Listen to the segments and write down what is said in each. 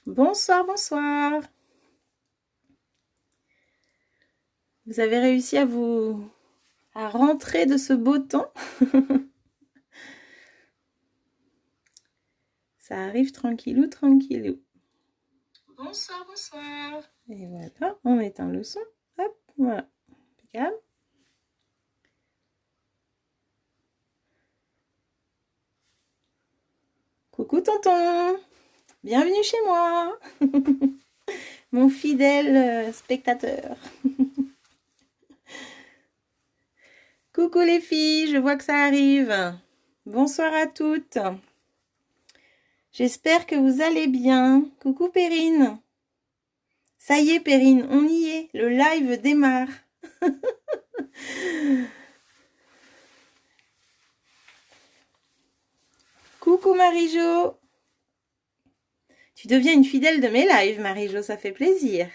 Bonsoir, bonsoir. Vous avez réussi à rentrer de ce beau temps? Ça arrive tranquillou, tranquillou. Bonsoir, bonsoir. Et voilà, on éteint le son. Hop, voilà. Impeccable. Coucou tonton. Bienvenue chez moi. Mon fidèle spectateur. Coucou les filles, je vois que ça arrive. Bonsoir à toutes. J'espère que vous allez bien. Coucou Perrine. Ça y est Perrine, on y est. Le live démarre. Coucou Marie-Jo. Tu deviens une fidèle de mes lives, Marie-Jo, ça fait plaisir.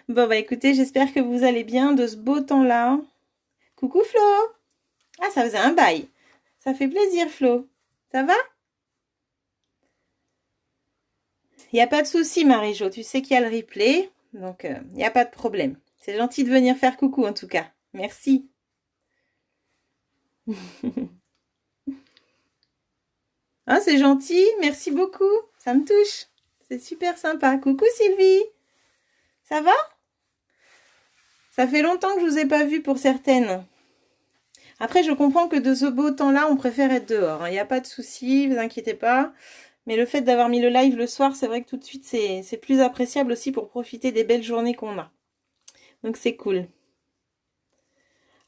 Bon, bah écoutez, j'espère que vous allez bien de ce beau temps-là. Coucou Flo. Ah, ça faisait un bail. Ça fait plaisir, Flo. Ça va? Il n'y a pas de souci, Marie-Jo. Tu sais qu'il y a le replay, donc il n'y a pas de problème. C'est gentil de venir faire coucou, en tout cas. Merci. Ah, c'est gentil. Merci beaucoup. Ça me touche. C'est super sympa. Coucou Sylvie. Ça va? Ça fait longtemps que je vous ai pas vu pour certaines. Après, je comprends que de ce beau temps-là, on préfère être dehors. Il n'y a pas de souci, vous inquiétez pas. Mais le fait d'avoir mis le live le soir, c'est vrai que tout de suite, c'est plus appréciable aussi pour profiter des belles journées qu'on a. Donc c'est cool.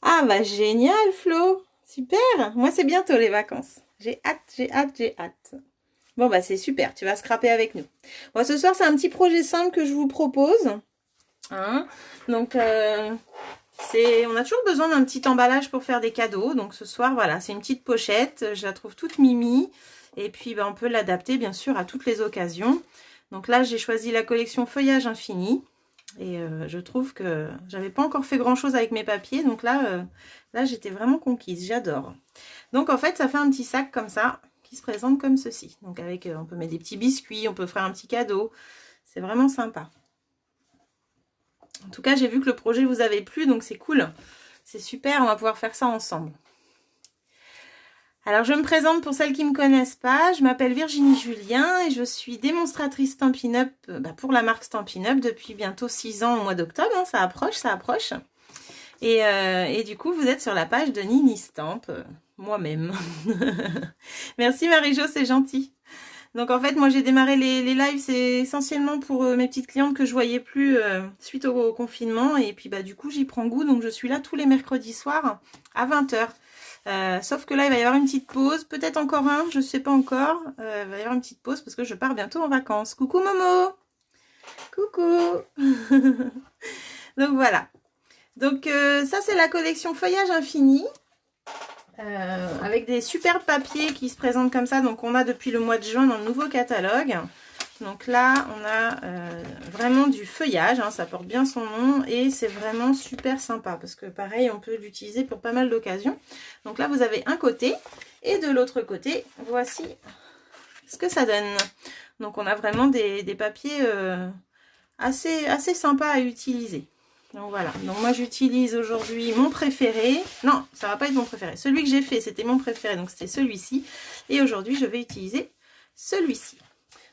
Ah bah génial Flo. Super. Moi, c'est bientôt les vacances. J'ai hâte, j'ai hâte, j'ai hâte. Bon bah c'est super, tu vas scraper avec nous. Bon, ce soir, c'est un petit projet simple que je vous propose. Hein, donc on a toujours besoin d'un petit emballage pour faire des cadeaux. Donc ce soir, voilà, c'est une petite pochette. Je la trouve toute mimi. Et puis, on peut l'adapter, bien sûr, à toutes les occasions. Donc là, j'ai choisi la collection Feuillage Infini. Et je trouve que j'avais pas encore fait grand-chose avec mes papiers. Donc là j'étais vraiment conquise. J'adore. Donc, en fait, ça fait un petit sac comme ça, qui se présente comme ceci. Donc avec, on peut mettre des petits biscuits, on peut faire un petit cadeau. C'est vraiment sympa. En tout cas, j'ai vu que le projet vous avait plu, donc c'est cool. C'est super, on va pouvoir faire ça ensemble. Alors, je me présente pour celles qui ne me connaissent pas. Je m'appelle Virginie Julien et je suis démonstratrice Stampin' Up pour la marque Stampin' Up depuis bientôt 6 ans au mois d'octobre. Hein, ça approche, ça approche. Et du coup, vous êtes sur la page de Nini Stamp, moi-même. Merci Marie-Jo, c'est gentil. Donc en fait, moi j'ai démarré les lives, c'est essentiellement pour mes petites clientes que je voyais plus suite au confinement. Et puis du coup, j'y prends goût. Donc je suis là tous les mercredis soirs à 20h. Sauf que là, il va y avoir une petite pause. Peut-être encore un, je ne sais pas encore. Il va y avoir une petite pause parce que je pars bientôt en vacances. Coucou Momo. Coucou. Donc voilà. Donc ça, c'est la collection Feuillage Infini. Avec des superbes papiers qui se présentent comme ça. Donc on a depuis le mois de juin dans le nouveau catalogue. Donc là on a vraiment du feuillage, hein, ça porte bien son nom et c'est vraiment super sympa parce que pareil on peut l'utiliser pour pas mal d'occasions. Donc là vous avez un côté et de l'autre côté voici ce que ça donne. Donc on a vraiment des papiers assez sympas à utiliser. Donc voilà, donc moi j'utilise aujourd'hui mon préféré. Non, ça va pas être mon préféré. Celui que j'ai fait, c'était mon préféré, donc c'était celui-ci. Et aujourd'hui, je vais utiliser celui-ci.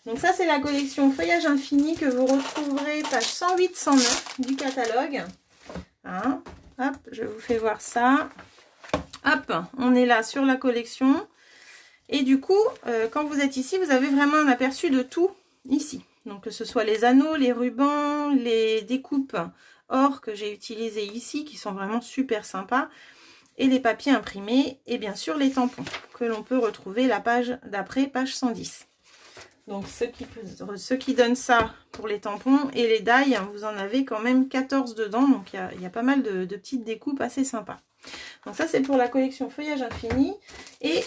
Donc ça, c'est la collection Feuillage Infini que vous retrouverez page 108-109 du catalogue. Hein, hop, je vous fais voir ça. Hop, on est là sur la collection. Et du coup, quand vous êtes ici, vous avez vraiment un aperçu de tout ici. Donc que ce soit les anneaux, les rubans, les découpes or que j'ai utilisé ici qui sont vraiment super sympas et les papiers imprimés et bien sûr les tampons que l'on peut retrouver la page d'après, page 110. Donc ceux qui donnent ça pour les tampons et les die, vous en avez quand même 14 dedans, donc il y a pas mal de petites découpes assez sympas. Donc ça c'est pour la collection Feuillage Infini et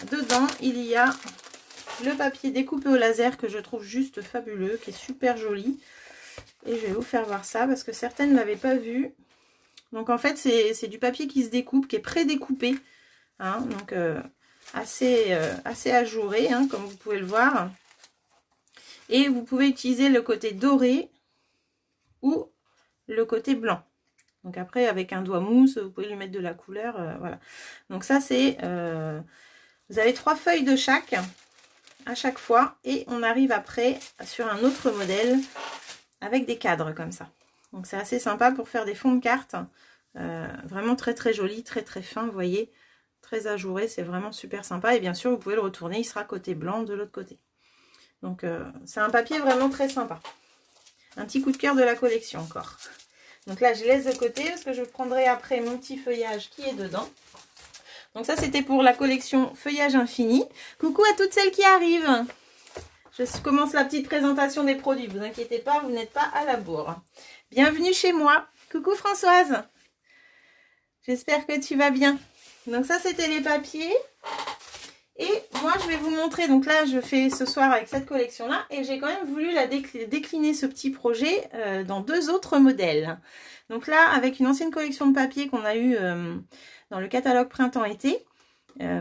dedans il y a le papier découpé au laser que je trouve juste fabuleux, qui est super joli. Et je vais vous faire voir ça parce que certaines ne l'avaient pas vu. Donc en fait c'est du papier qui se découpe, qui est pré-découpé. Hein, donc assez ajouré, hein, comme vous pouvez le voir. Et vous pouvez utiliser le côté doré ou le côté blanc. Donc après, avec un doigt mousse, vous pouvez lui mettre de la couleur, voilà. Donc ça, c'est... vous avez 3 feuilles de chaque, à chaque fois. Et on arrive après sur un autre modèle avec des cadres comme ça. Donc c'est assez sympa pour faire des fonds de cartes. Vraiment très très joli, très très fin, vous voyez. Très ajouré, c'est vraiment super sympa. Et bien sûr, vous pouvez le retourner, il sera côté blanc de l'autre côté. Donc c'est un papier vraiment très sympa. Un petit coup de cœur de la collection encore. Donc là, je laisse de côté parce que je prendrai après mon petit feuillage qui est dedans. Donc ça, c'était pour la collection Feuillage Infini. Coucou à toutes celles qui arrivent. Je commence la petite présentation des produits. Vous inquiétez pas, vous n'êtes pas à la bourre. Bienvenue chez moi. Coucou Françoise. J'espère que tu vas bien. Donc ça, c'était les papiers. Et moi, je vais vous montrer. Donc là, je fais ce soir avec cette collection-là. Et j'ai quand même voulu la décliner ce petit projet dans 2 autres modèles. Donc là, avec une ancienne collection de papier qu'on a eue dans le catalogue printemps-été.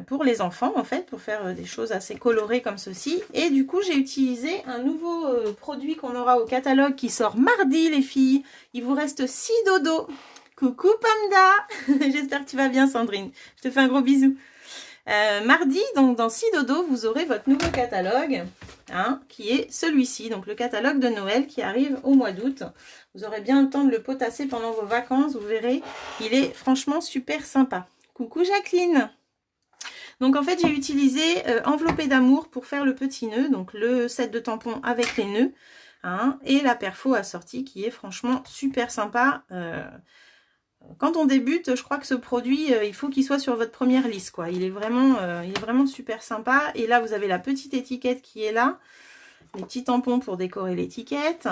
Pour les enfants, en fait, pour faire des choses assez colorées comme ceci. Et du coup, j'ai utilisé un nouveau produit qu'on aura au catalogue qui sort mardi, les filles. Il vous reste 6 dodos. Coucou Pamda. J'espère que tu vas bien, Sandrine. Je te fais un gros bisou. Mardi, donc dans 6 dodos, vous aurez votre nouveau catalogue, hein, qui est celui-ci, donc le catalogue de Noël qui arrive au mois d'août. Vous aurez bien le temps de le potasser pendant vos vacances, vous verrez, il est franchement super sympa. Coucou Jacqueline. Donc en fait, j'ai utilisé enveloppé d'amour pour faire le petit nœud, donc le set de tampons avec les nœuds, hein, et la perfo assortie qui est franchement super sympa. Quand on débute, je crois que ce produit, il faut qu'il soit sur votre première liste, quoi. Il est vraiment super sympa. Et là, vous avez la petite étiquette qui est là. Les petits tampons pour décorer l'étiquette.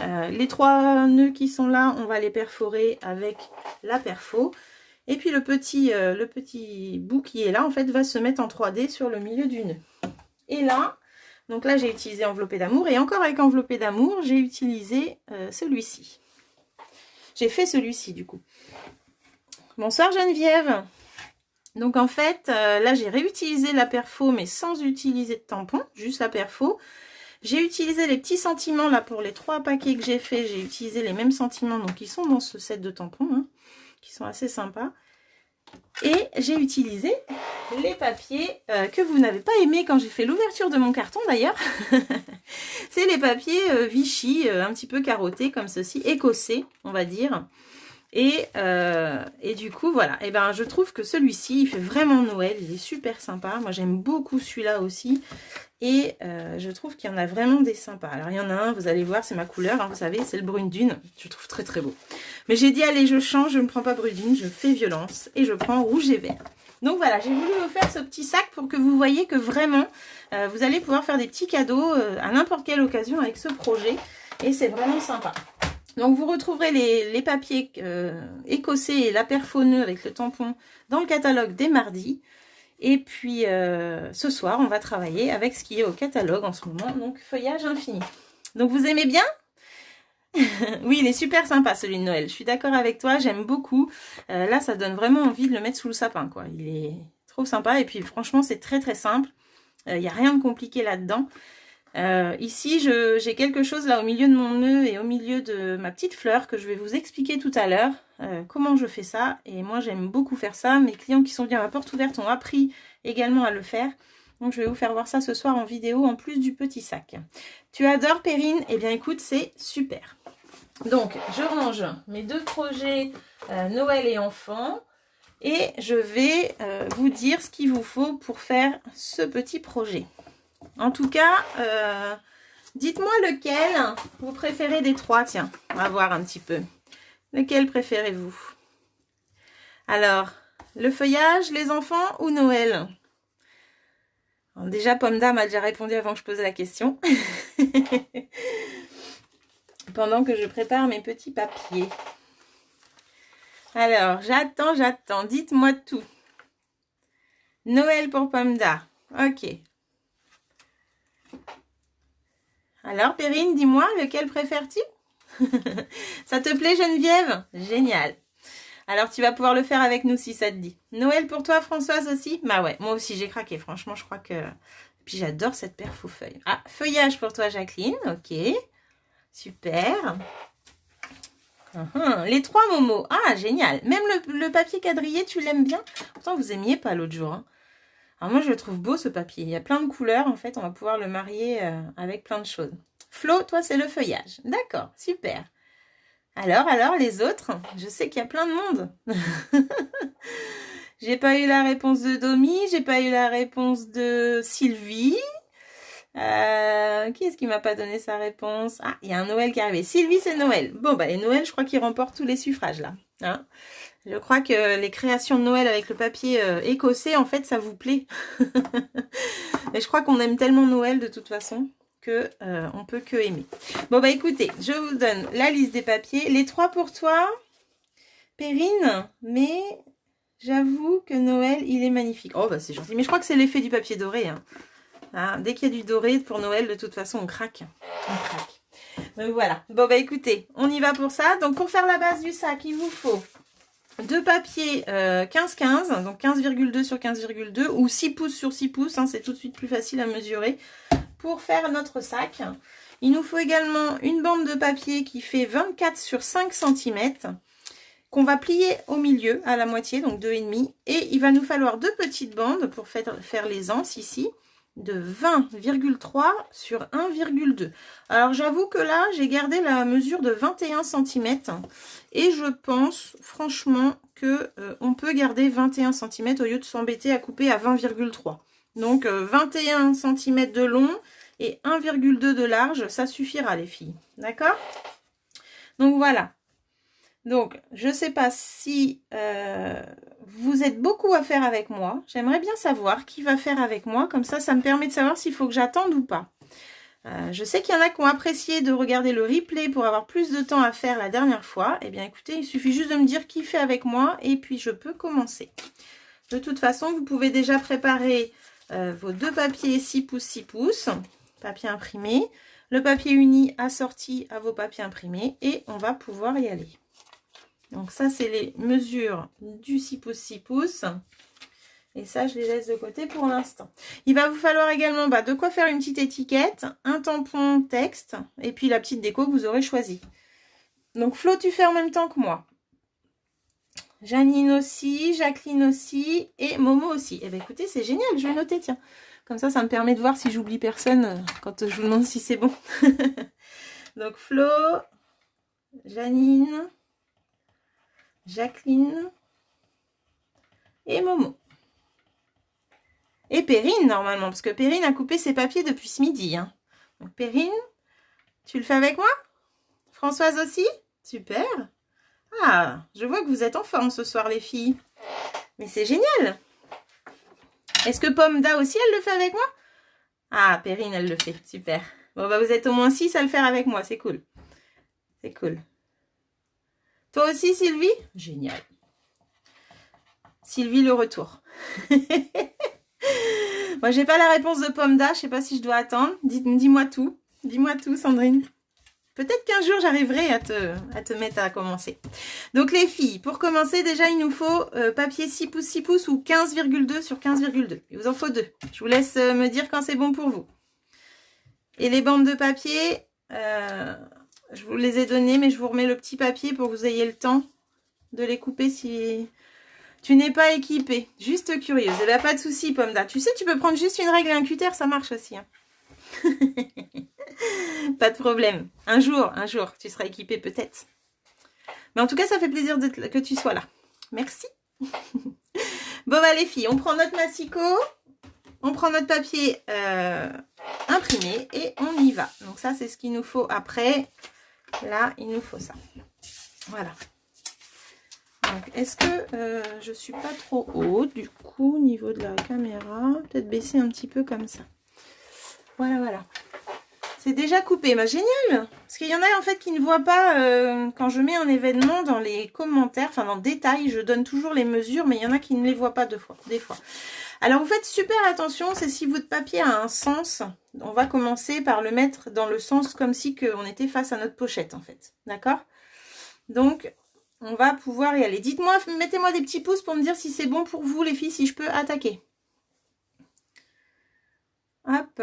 Les 3 nœuds qui sont là, on va les perforer avec la perfo. Et puis le petit bout qui est là, en fait, va se mettre en 3D sur le milieu du nœud. Et là, donc là, j'ai utilisé enveloppé d'amour. Et encore avec enveloppé d'amour, j'ai utilisé celui-ci. J'ai fait celui-ci du coup. Bonsoir Geneviève. Donc en fait, là j'ai réutilisé la perfo mais sans utiliser de tampon, juste la perfo. J'ai utilisé les petits sentiments là pour les 3 paquets que j'ai fait. J'ai utilisé les mêmes sentiments, donc ils sont dans ce set de tampons, hein, qui sont assez sympas. Et j'ai utilisé les papiers que vous n'avez pas aimé quand j'ai fait l'ouverture de mon carton d'ailleurs. C'est les papiers Vichy, un petit peu carottés comme ceci, écossais on va dire. Et du coup voilà, et ben je trouve que celui-ci il fait vraiment Noël, il est super sympa. Moi j'aime beaucoup celui-là aussi. Et je trouve qu'il y en a vraiment des sympas. Alors il y en a un, vous allez voir, c'est ma couleur, hein, vous savez, c'est le brune dune. Je trouve très très beau. Mais j'ai dit allez, je change, je ne prends pas brune dune, je fais violence et je prends rouge et vert. Donc voilà, j'ai voulu vous faire ce petit sac pour que vous voyez que vraiment, vous allez pouvoir faire des petits cadeaux à n'importe quelle occasion avec ce projet. Et c'est vraiment sympa. Donc vous retrouverez les papiers écossais et la perfo nœud avec le tampon dans le catalogue dès mardi. Et puis ce soir, on va travailler avec ce qui est au catalogue en ce moment, donc Feuillage Infini. Donc vous aimez bien? Oui, il est super sympa celui de Noël. Je suis d'accord avec toi, j'aime beaucoup. Là, ça donne vraiment envie de le mettre sous le sapin, quoi. Il est trop sympa et puis franchement, c'est très très simple. Il n'y a rien de compliqué là-dedans. Ici, j'ai quelque chose là au milieu de mon nœud et au milieu de ma petite fleur que je vais vous expliquer tout à l'heure. Comment je fais ça. Et moi, j'aime beaucoup faire ça. Mes clients qui sont venus à ma porte ouverte ont appris également à le faire. Donc, je vais vous faire voir ça ce soir en vidéo en plus du petit sac. Tu adores Perrine? Eh bien, écoute, c'est super. Donc, je range mes 2 projets Noël et enfants. Et je vais vous dire ce qu'il vous faut pour faire ce petit projet. En tout cas, dites-moi lequel vous préférez des 3. Tiens, on va voir un petit peu. Lequel préférez-vous? Alors, le feuillage, les enfants ou Noël? Alors, déjà, Pomda m'a déjà répondu avant que je pose la question. Pendant que je prépare mes petits papiers. Alors, j'attends. Dites-moi tout. Noël pour Pomda. Ok. Alors, Perrine, dis-moi, lequel préfères-tu? Ça te plaît, Geneviève? Génial. Alors, tu vas pouvoir le faire avec nous si ça te dit. Noël pour toi, Françoise aussi? Bah ouais, moi aussi, j'ai craqué. Franchement, je crois que... Puis, j'adore cette paire faux feuilles. Ah, feuillage pour toi, Jacqueline. Ok. Super. Les 3 momos. Ah, génial. Même le papier quadrillé, tu l'aimes bien? Pourtant, vous aimiez pas l'autre jour. Hein. Alors, moi, je le trouve beau, ce papier. Il y a plein de couleurs. En fait, on va pouvoir le marier avec plein de choses. Flo, toi, c'est le feuillage. D'accord, super. Alors, les autres, je sais qu'il y a plein de monde. J'ai pas eu la réponse de Domi, j'ai pas eu la réponse de Sylvie. Qui est-ce qui m'a pas donné sa réponse? Ah, il y a un Noël qui est arrivé. Sylvie, c'est Noël. Bon, bah les Noël, je crois qu'ils remportent tous les suffrages, là. Hein, je crois que les créations de Noël avec le papier écossais, en fait, ça vous plaît. Mais je crois qu'on aime tellement Noël, de toute façon, que on peut que aimer. Bon, bah écoutez, je vous donne la liste des papiers. Les 3 pour toi, Perrine, mais j'avoue que Noël, il est magnifique. Oh, bah c'est gentil. Mais je crois que c'est l'effet du papier doré, hein. Hein, dès qu'il y a du doré pour Noël, de toute façon, on craque. On craque. Donc voilà. Bon, bah écoutez, on y va pour ça. Donc, pour faire la base du sac, il vous faut 2 papiers 15-15, donc 15,2 sur 15,2 ou 6 pouces sur 6 pouces. Hein, c'est tout de suite plus facile à mesurer pour faire notre sac. Il nous faut également une bande de papier qui fait 24 sur 5 cm qu'on va plier au milieu à la moitié, donc 2,5. Et il va nous falloir 2 petites bandes pour faire les anses ici, de 20,3 sur 1,2. Alors j'avoue que là j'ai gardé la mesure de 21 cm et je pense franchement que on peut garder 21 cm au lieu de s'embêter à couper à 20,3. Donc 21 cm de long et 1,2 de large, ça suffira les filles, d'accord? Donc voilà. Donc, je ne sais pas si vous êtes beaucoup à faire avec moi. J'aimerais bien savoir qui va faire avec moi. Comme ça, ça me permet de savoir s'il faut que j'attende ou pas. Je sais qu'il y en a qui ont apprécié de regarder le replay pour avoir plus de temps à faire la dernière fois. Eh bien, écoutez, il suffit juste de me dire qui fait avec moi et puis je peux commencer. De toute façon, vous pouvez déjà préparer vos 2 papiers 6 pouces, 6 pouces, papier imprimé, le papier uni assorti à vos papiers imprimés et on va pouvoir y aller. Donc ça, c'est les mesures du 6 pouces, 6 pouces. Et ça, je les laisse de côté pour l'instant. Il va vous falloir également de quoi faire une petite étiquette, un tampon texte, et puis la petite déco que vous aurez choisie. Donc Flo, tu fais en même temps que moi. Janine aussi, Jacqueline aussi, et Momo aussi. Eh bien écoutez, c'est génial, je vais noter, tiens. Comme ça me permet de voir si j'oublie personne quand je vous demande si c'est bon. Donc Flo, Janine... Jacqueline et Momo. Et Perrine, normalement, parce que Perrine a coupé ses papiers depuis ce midi. Hein. Donc, Perrine, tu le fais avec moi? Françoise aussi? Super. Ah, je vois que vous êtes en forme ce soir, les filles. Mais c'est génial. Est-ce que Pomda aussi, elle le fait avec moi? Ah, Perrine, elle le fait. Super. Bon, bah, vous êtes au moins 6 à le faire avec moi. C'est cool. C'est cool. Toi aussi, Sylvie? Génial. Sylvie, le retour. Moi, j'ai pas la réponse de Pomda. Je sais pas si je dois attendre. Dis-moi tout. Dis-moi tout, Sandrine. Peut-être qu'un jour, j'arriverai à te mettre à commencer. Donc, les filles, pour commencer, déjà, il nous faut papier 6 pouces, 6 pouces ou 15,2 sur 15,2. Il vous en faut 2. Je vous laisse me dire quand c'est bon pour vous. Et les bandes de papier... je vous les ai données, mais je vous remets le petit papier pour que vous ayez le temps de les couper si tu n'es pas équipé. Juste curieuse. Eh bien, pas de souci, Pomda. Tu sais, tu peux prendre juste une règle et un cutter, ça marche aussi. Hein. Pas de problème. Un jour, tu seras équipé peut-être. Mais en tout cas, ça fait plaisir que tu sois là. Merci. Bon, bah les filles, on prend notre massicot. On prend notre papier imprimé et on y va. Donc ça, c'est ce qu'il nous faut après. Là, il nous faut ça. Voilà. Donc, est-ce que je ne suis pas trop haute, du coup, au niveau de la caméra? Peut-être baisser un petit peu comme ça. Voilà, voilà. C'est déjà coupé. Bah, génial! Parce qu'il y en a, en fait, qui ne voient pas quand je mets un événement dans les commentaires, enfin, dans le détail, je donne toujours les mesures, mais il y en a qui ne les voient pas des fois. Alors, vous faites super attention, c'est si votre papier a un sens, on va commencer par le mettre dans le sens comme si on était face à notre pochette, en fait. D'accord? Donc, on va pouvoir y aller. Dites-moi, mettez-moi des petits pouces pour me dire si c'est bon pour vous, les filles, si je peux attaquer. Hop.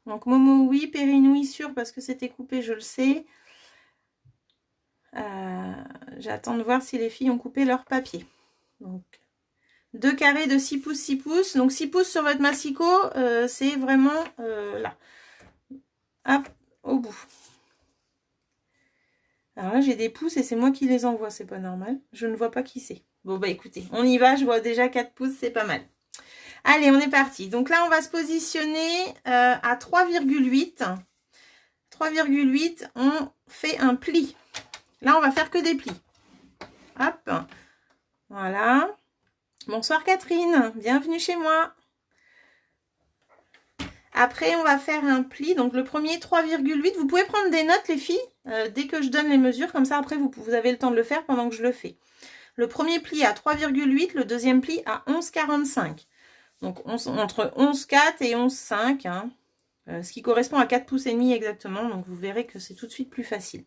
Donc, Momo, oui. Perrine, oui, sûr, parce que c'était coupé, je le sais. J'attends de voir si les filles ont coupé leur papier. Donc, 2 carrés de 6 pouces, 6 pouces. Donc, 6 pouces sur votre massicot, c'est vraiment là. Hop, au bout. Alors là, j'ai des pouces et c'est moi qui les envoie. C'est pas normal. Je ne vois pas qui c'est. Bon, bah écoutez, on y va. Je vois déjà 4 pouces, c'est pas mal. Allez, on est parti. Donc là, on va se positionner à 3,8. 3,8, on fait un pli. Là, on va faire que des plis. Hop. Voilà. Bonsoir Catherine. Bienvenue chez moi. Après, on va faire un pli. Donc, le premier, 3,8. Vous pouvez prendre des notes, les filles, dès que je donne les mesures. Comme ça, après, vous avez le temps de le faire pendant que je le fais. Le premier pli à 3,8. Le deuxième pli à 11,45. Donc, entre 11,4 et 11,5. Hein, ce qui correspond à 4 pouces et demi exactement. Donc, vous verrez que c'est tout de suite plus facile.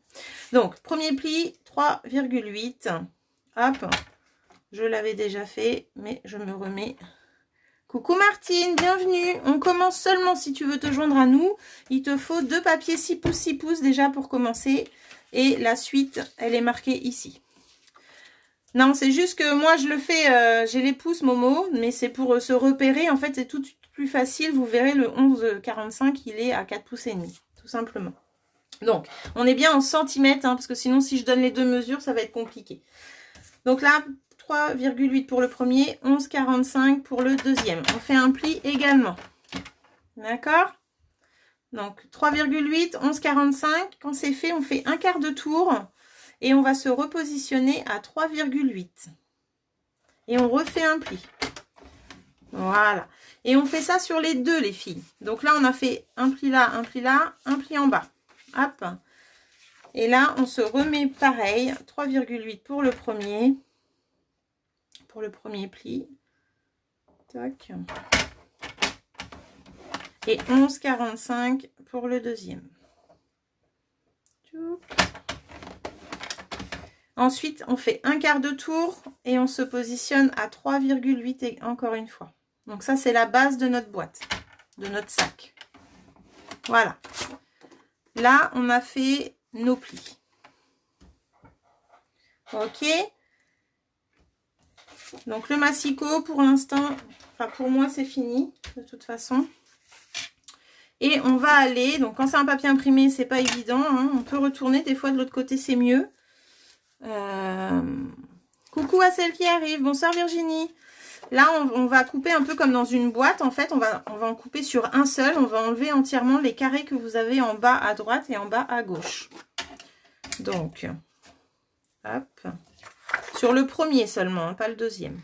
Donc, premier pli, 3,8. Hop. Je l'avais déjà fait, mais je me remets... Coucou Martine, bienvenue. On commence seulement si tu veux te joindre à nous. Il te faut 2 papiers 6 pouces déjà pour commencer. Et la suite, elle est marquée ici. Non, c'est juste que moi je le fais, j'ai les pouces Momo, mais c'est pour se repérer. En fait, c'est tout plus facile. Vous verrez, le 11,45, il est à 4 pouces et demi, tout simplement. Donc, on est bien en centimètres, hein, parce que sinon, si je donne les 2 mesures, ça va être compliqué. Donc là, 3,8 pour le premier, 11,45 pour le deuxième. On fait un pli également. D'accord? Donc 3,8, 11,45. Quand c'est fait, on fait un quart de tour et on va se repositionner à 3,8. Et on refait un pli. Voilà. Et on fait ça sur les deux, les filles. Donc là, on a fait un pli là, un pli en bas. Hop. Et là, on se remet pareil. 3,8 pour le premier. Pour le premier pli. Tac. Et 11,45 pour le deuxième. Ensuite, on fait un quart de tour et on se positionne à 3,8 et encore une fois. Donc ça, c'est la base de notre boîte, de notre sac. Voilà. Là, on a fait nos plis. Ok. Donc le massicot, pour l'instant, enfin pour moi, c'est fini, de toute façon. Et on va aller, donc quand c'est un papier imprimé, c'est pas évident, hein, on peut retourner, des fois de l'autre côté, c'est mieux. Coucou à celle qui arrive, bonsoir Virginie. Là, on va couper un peu comme dans une boîte, en fait, on va en couper sur un seul, on va enlever entièrement les carrés que vous avez en bas à droite et en bas à gauche. Donc, hop. Sur le premier seulement, hein, pas le deuxième.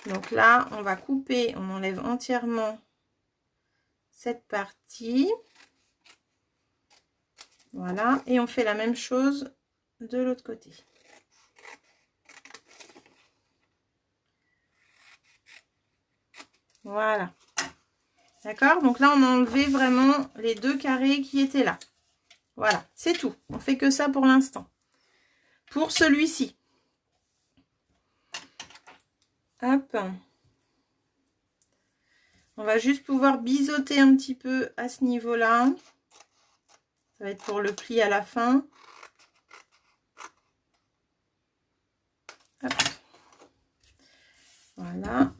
Donc là, on va couper, on enlève entièrement cette partie. Voilà, et on fait la même chose de l'autre côté. Voilà. D'accord? Donc là, on a enlevé vraiment les 2 carrés qui étaient là. Voilà, c'est tout. On fait que ça pour l'instant. Pour celui-ci. Hop. On va juste pouvoir biseauter un petit peu à ce niveau-là. Ça va être pour le pli à la fin. Hop. Voilà.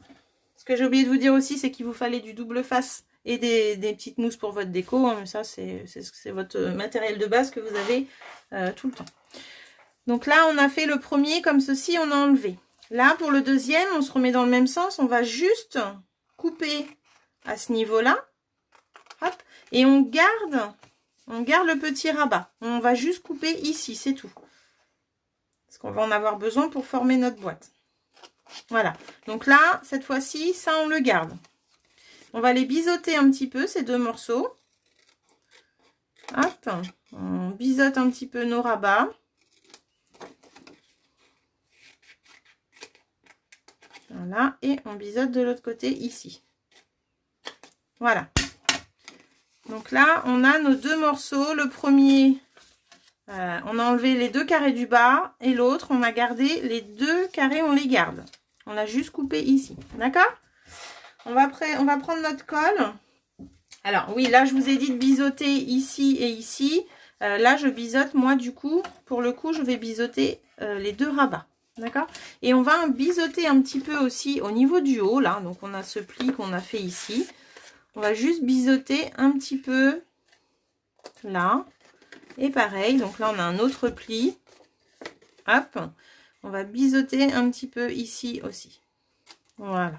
Ce que j'ai oublié de vous dire aussi, c'est qu'il vous fallait du double face et des petites mousses pour votre déco. Hein, mais ça, c'est votre matériel de base que vous avez tout le temps. Donc là, on a fait le premier comme ceci, on a enlevé. Là, pour le deuxième, on se remet dans le même sens. On va juste couper à ce niveau-là. Hop. Et on garde le petit rabat. On va juste couper ici, c'est tout. Parce qu'on va en avoir besoin pour former notre boîte. Voilà. Donc là, cette fois-ci, ça, on le garde. On va les biseauter un petit peu, ces 2 morceaux. Hop. On biseaute un petit peu nos rabats. Voilà, et on biseaute de l'autre côté ici. Voilà. Donc là, on a nos 2 morceaux. Le premier, On a enlevé les 2 carrés du bas et l'autre, on a gardé les 2 carrés, on les garde. On a juste coupé ici, d'accord? On va prendre notre colle. Alors oui, là je vous ai dit de biseauter ici et ici. Là je biseaute, moi du coup, pour le coup, je vais biseauter les 2 rabats. D'accord? Et on va biseauter un petit peu aussi au niveau du haut, là. Donc on a ce pli qu'on a fait ici. On va juste biseauter un petit peu là. Et pareil, donc là on a un autre pli. Hop, on va biseauter un petit peu ici aussi. Voilà.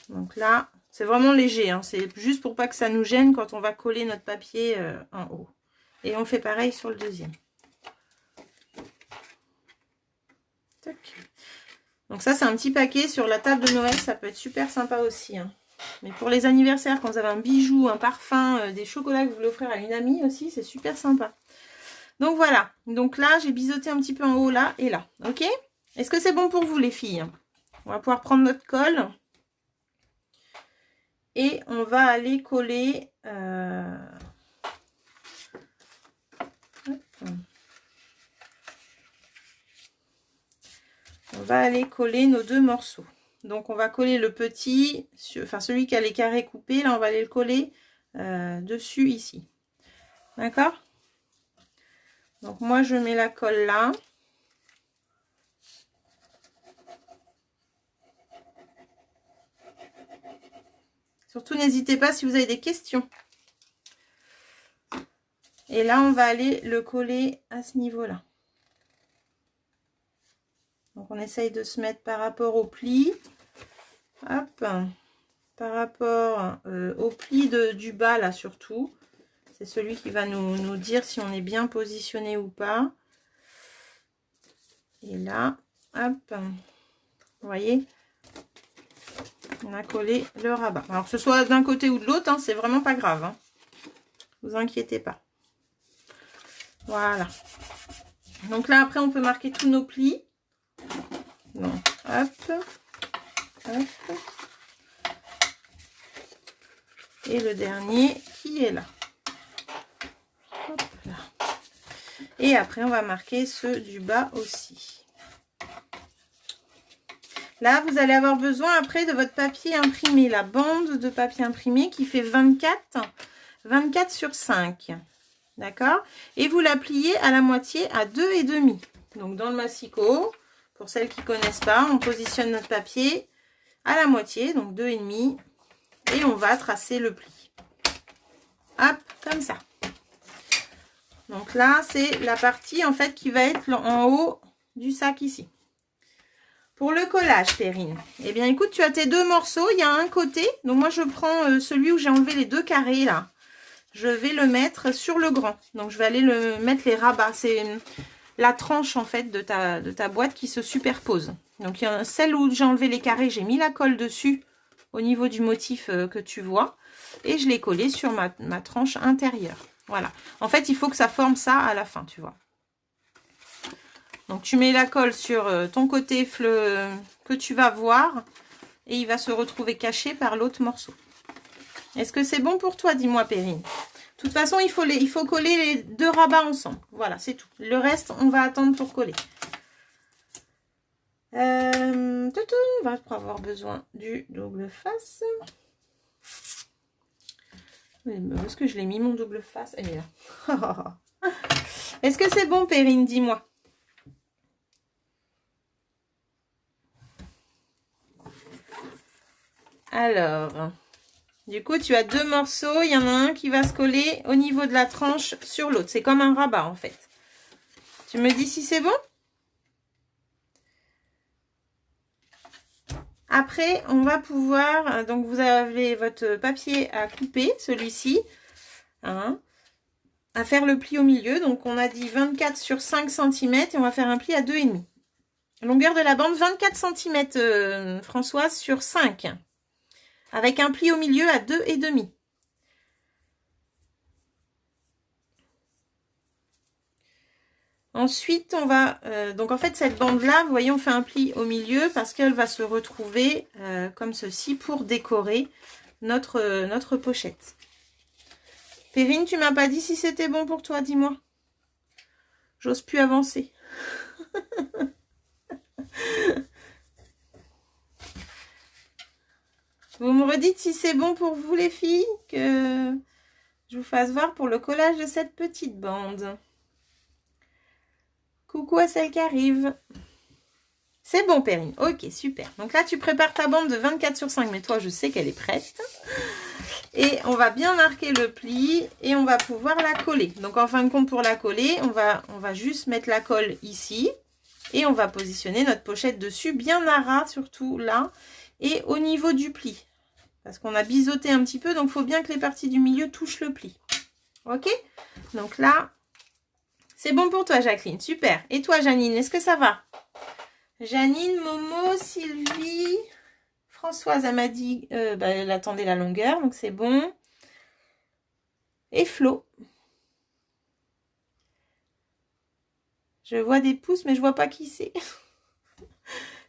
Donc là, c'est vraiment léger, hein. C'est juste pour pas que ça nous gêne quand on va coller notre papier en haut. Et on fait pareil sur le deuxième. Tac. Donc ça, c'est un petit paquet sur la table de Noël. Ça peut être super sympa aussi, hein. Mais pour les anniversaires, quand vous avez un bijou, un parfum, des chocolats que vous voulez offrir à une amie aussi, c'est super sympa. Donc voilà. Donc là, j'ai biseauté un petit peu en haut, là et là. Ok? Est-ce que c'est bon pour vous, les filles? On va pouvoir prendre notre colle. Et on va aller coller... On va aller coller nos 2 morceaux. Donc on va coller le petit, enfin celui qui a les carrés coupés, là on va aller le coller dessus ici. D'accord? Donc moi je mets la colle là. Surtout n'hésitez pas si vous avez des questions. Et là on va aller le coller à ce niveau-là. Donc on essaye de se mettre par rapport au pli. Hop. Par rapport au pli du bas là surtout. C'est celui qui va nous dire si on est bien positionné ou pas. Et là, hop. Vous voyez, on a collé le rabat. Alors que ce soit d'un côté ou de l'autre, hein, c'est vraiment pas grave. Hein. Vous inquiétez pas. Voilà. Donc là après on peut marquer tous nos plis. Donc hop, hop. Et le dernier qui est là. Hop là. Et après on va marquer ceux du bas aussi. Là vous allez avoir besoin après de votre papier imprimé, la bande de papier imprimé qui fait 24 sur 5. D'accord? Et vous la pliez à la moitié à 2,5. Donc dans le massicot, pour celles qui ne connaissent pas, on positionne notre papier à la moitié, donc 2,5. Et on va tracer le pli. Hop, comme ça. Donc là, c'est la partie en fait qui va être en haut du sac ici. Pour le collage, Perrine, eh bien écoute, tu as tes 2 morceaux, il y a un côté. Donc moi, je prends celui où j'ai enlevé les 2 carrés là. Je vais le mettre sur le grand. Donc je vais aller mettre les rabats. C'est la tranche en fait de ta boîte qui se superpose. Donc il y a celle où j'ai enlevé les carrés, j'ai mis la colle dessus au niveau du motif que tu vois. Et je l'ai collé sur ma tranche intérieure. Voilà. En fait, il faut que ça forme ça à la fin, tu vois. Donc tu mets la colle sur ton côté que tu vas voir. Et il va se retrouver caché par l'autre morceau. Est-ce que c'est bon pour toi? Dis-moi, Perrine. De toute façon, il faut coller les 2 rabats ensemble. Voilà, c'est tout. Le reste, on va attendre pour coller. On va avoir besoin du double face. Où est-ce que je l'ai mis, mon double face? Elle est là. Est-ce que c'est bon, Perrine? Dis-moi. Alors... Du coup, tu as 2 morceaux. Il y en a un qui va se coller au niveau de la tranche sur l'autre. C'est comme un rabat, en fait. Tu me dis si c'est bon? Après, on va pouvoir... Donc, vous avez votre papier à couper, celui-ci. Hein, à faire le pli au milieu. Donc, on a dit 24 sur 5 cm. Et on va faire un pli à 2,5. Longueur de la bande, 24 cm, Françoise, sur 5. Avec un pli au milieu à 2,5. Ensuite, on va... donc, en fait, cette bande-là, vous voyez, on fait un pli au milieu parce qu'elle va se retrouver comme ceci pour décorer notre pochette. Perrine, tu m'as pas dit si c'était bon pour toi, dis-moi. J'ose plus avancer. Vous me redites si c'est bon pour vous les filles, que je vous fasse voir pour le collage de cette petite bande. Coucou à celle qui arrive. C'est bon, Perrine. Ok, super. Donc là, tu prépares ta bande de 24 sur 5. Mais toi, je sais qu'elle est prête. Et on va bien marquer le pli et on va pouvoir la coller. Donc, en fin de compte, pour la coller, on va juste mettre la colle ici. Et on va positionner notre pochette dessus, bien à ras, surtout là. Et au niveau du pli. Parce qu'on a biseauté un petit peu, donc il faut bien que les parties du milieu touchent le pli. Ok? Donc là, c'est bon pour toi, Jacqueline. Super. Et toi, Janine, est-ce que ça va? Janine, Momo, Sylvie, Françoise, elle m'a dit, elle attendait la longueur, donc c'est bon. Et Flo. Je vois des pouces, mais je vois pas qui c'est.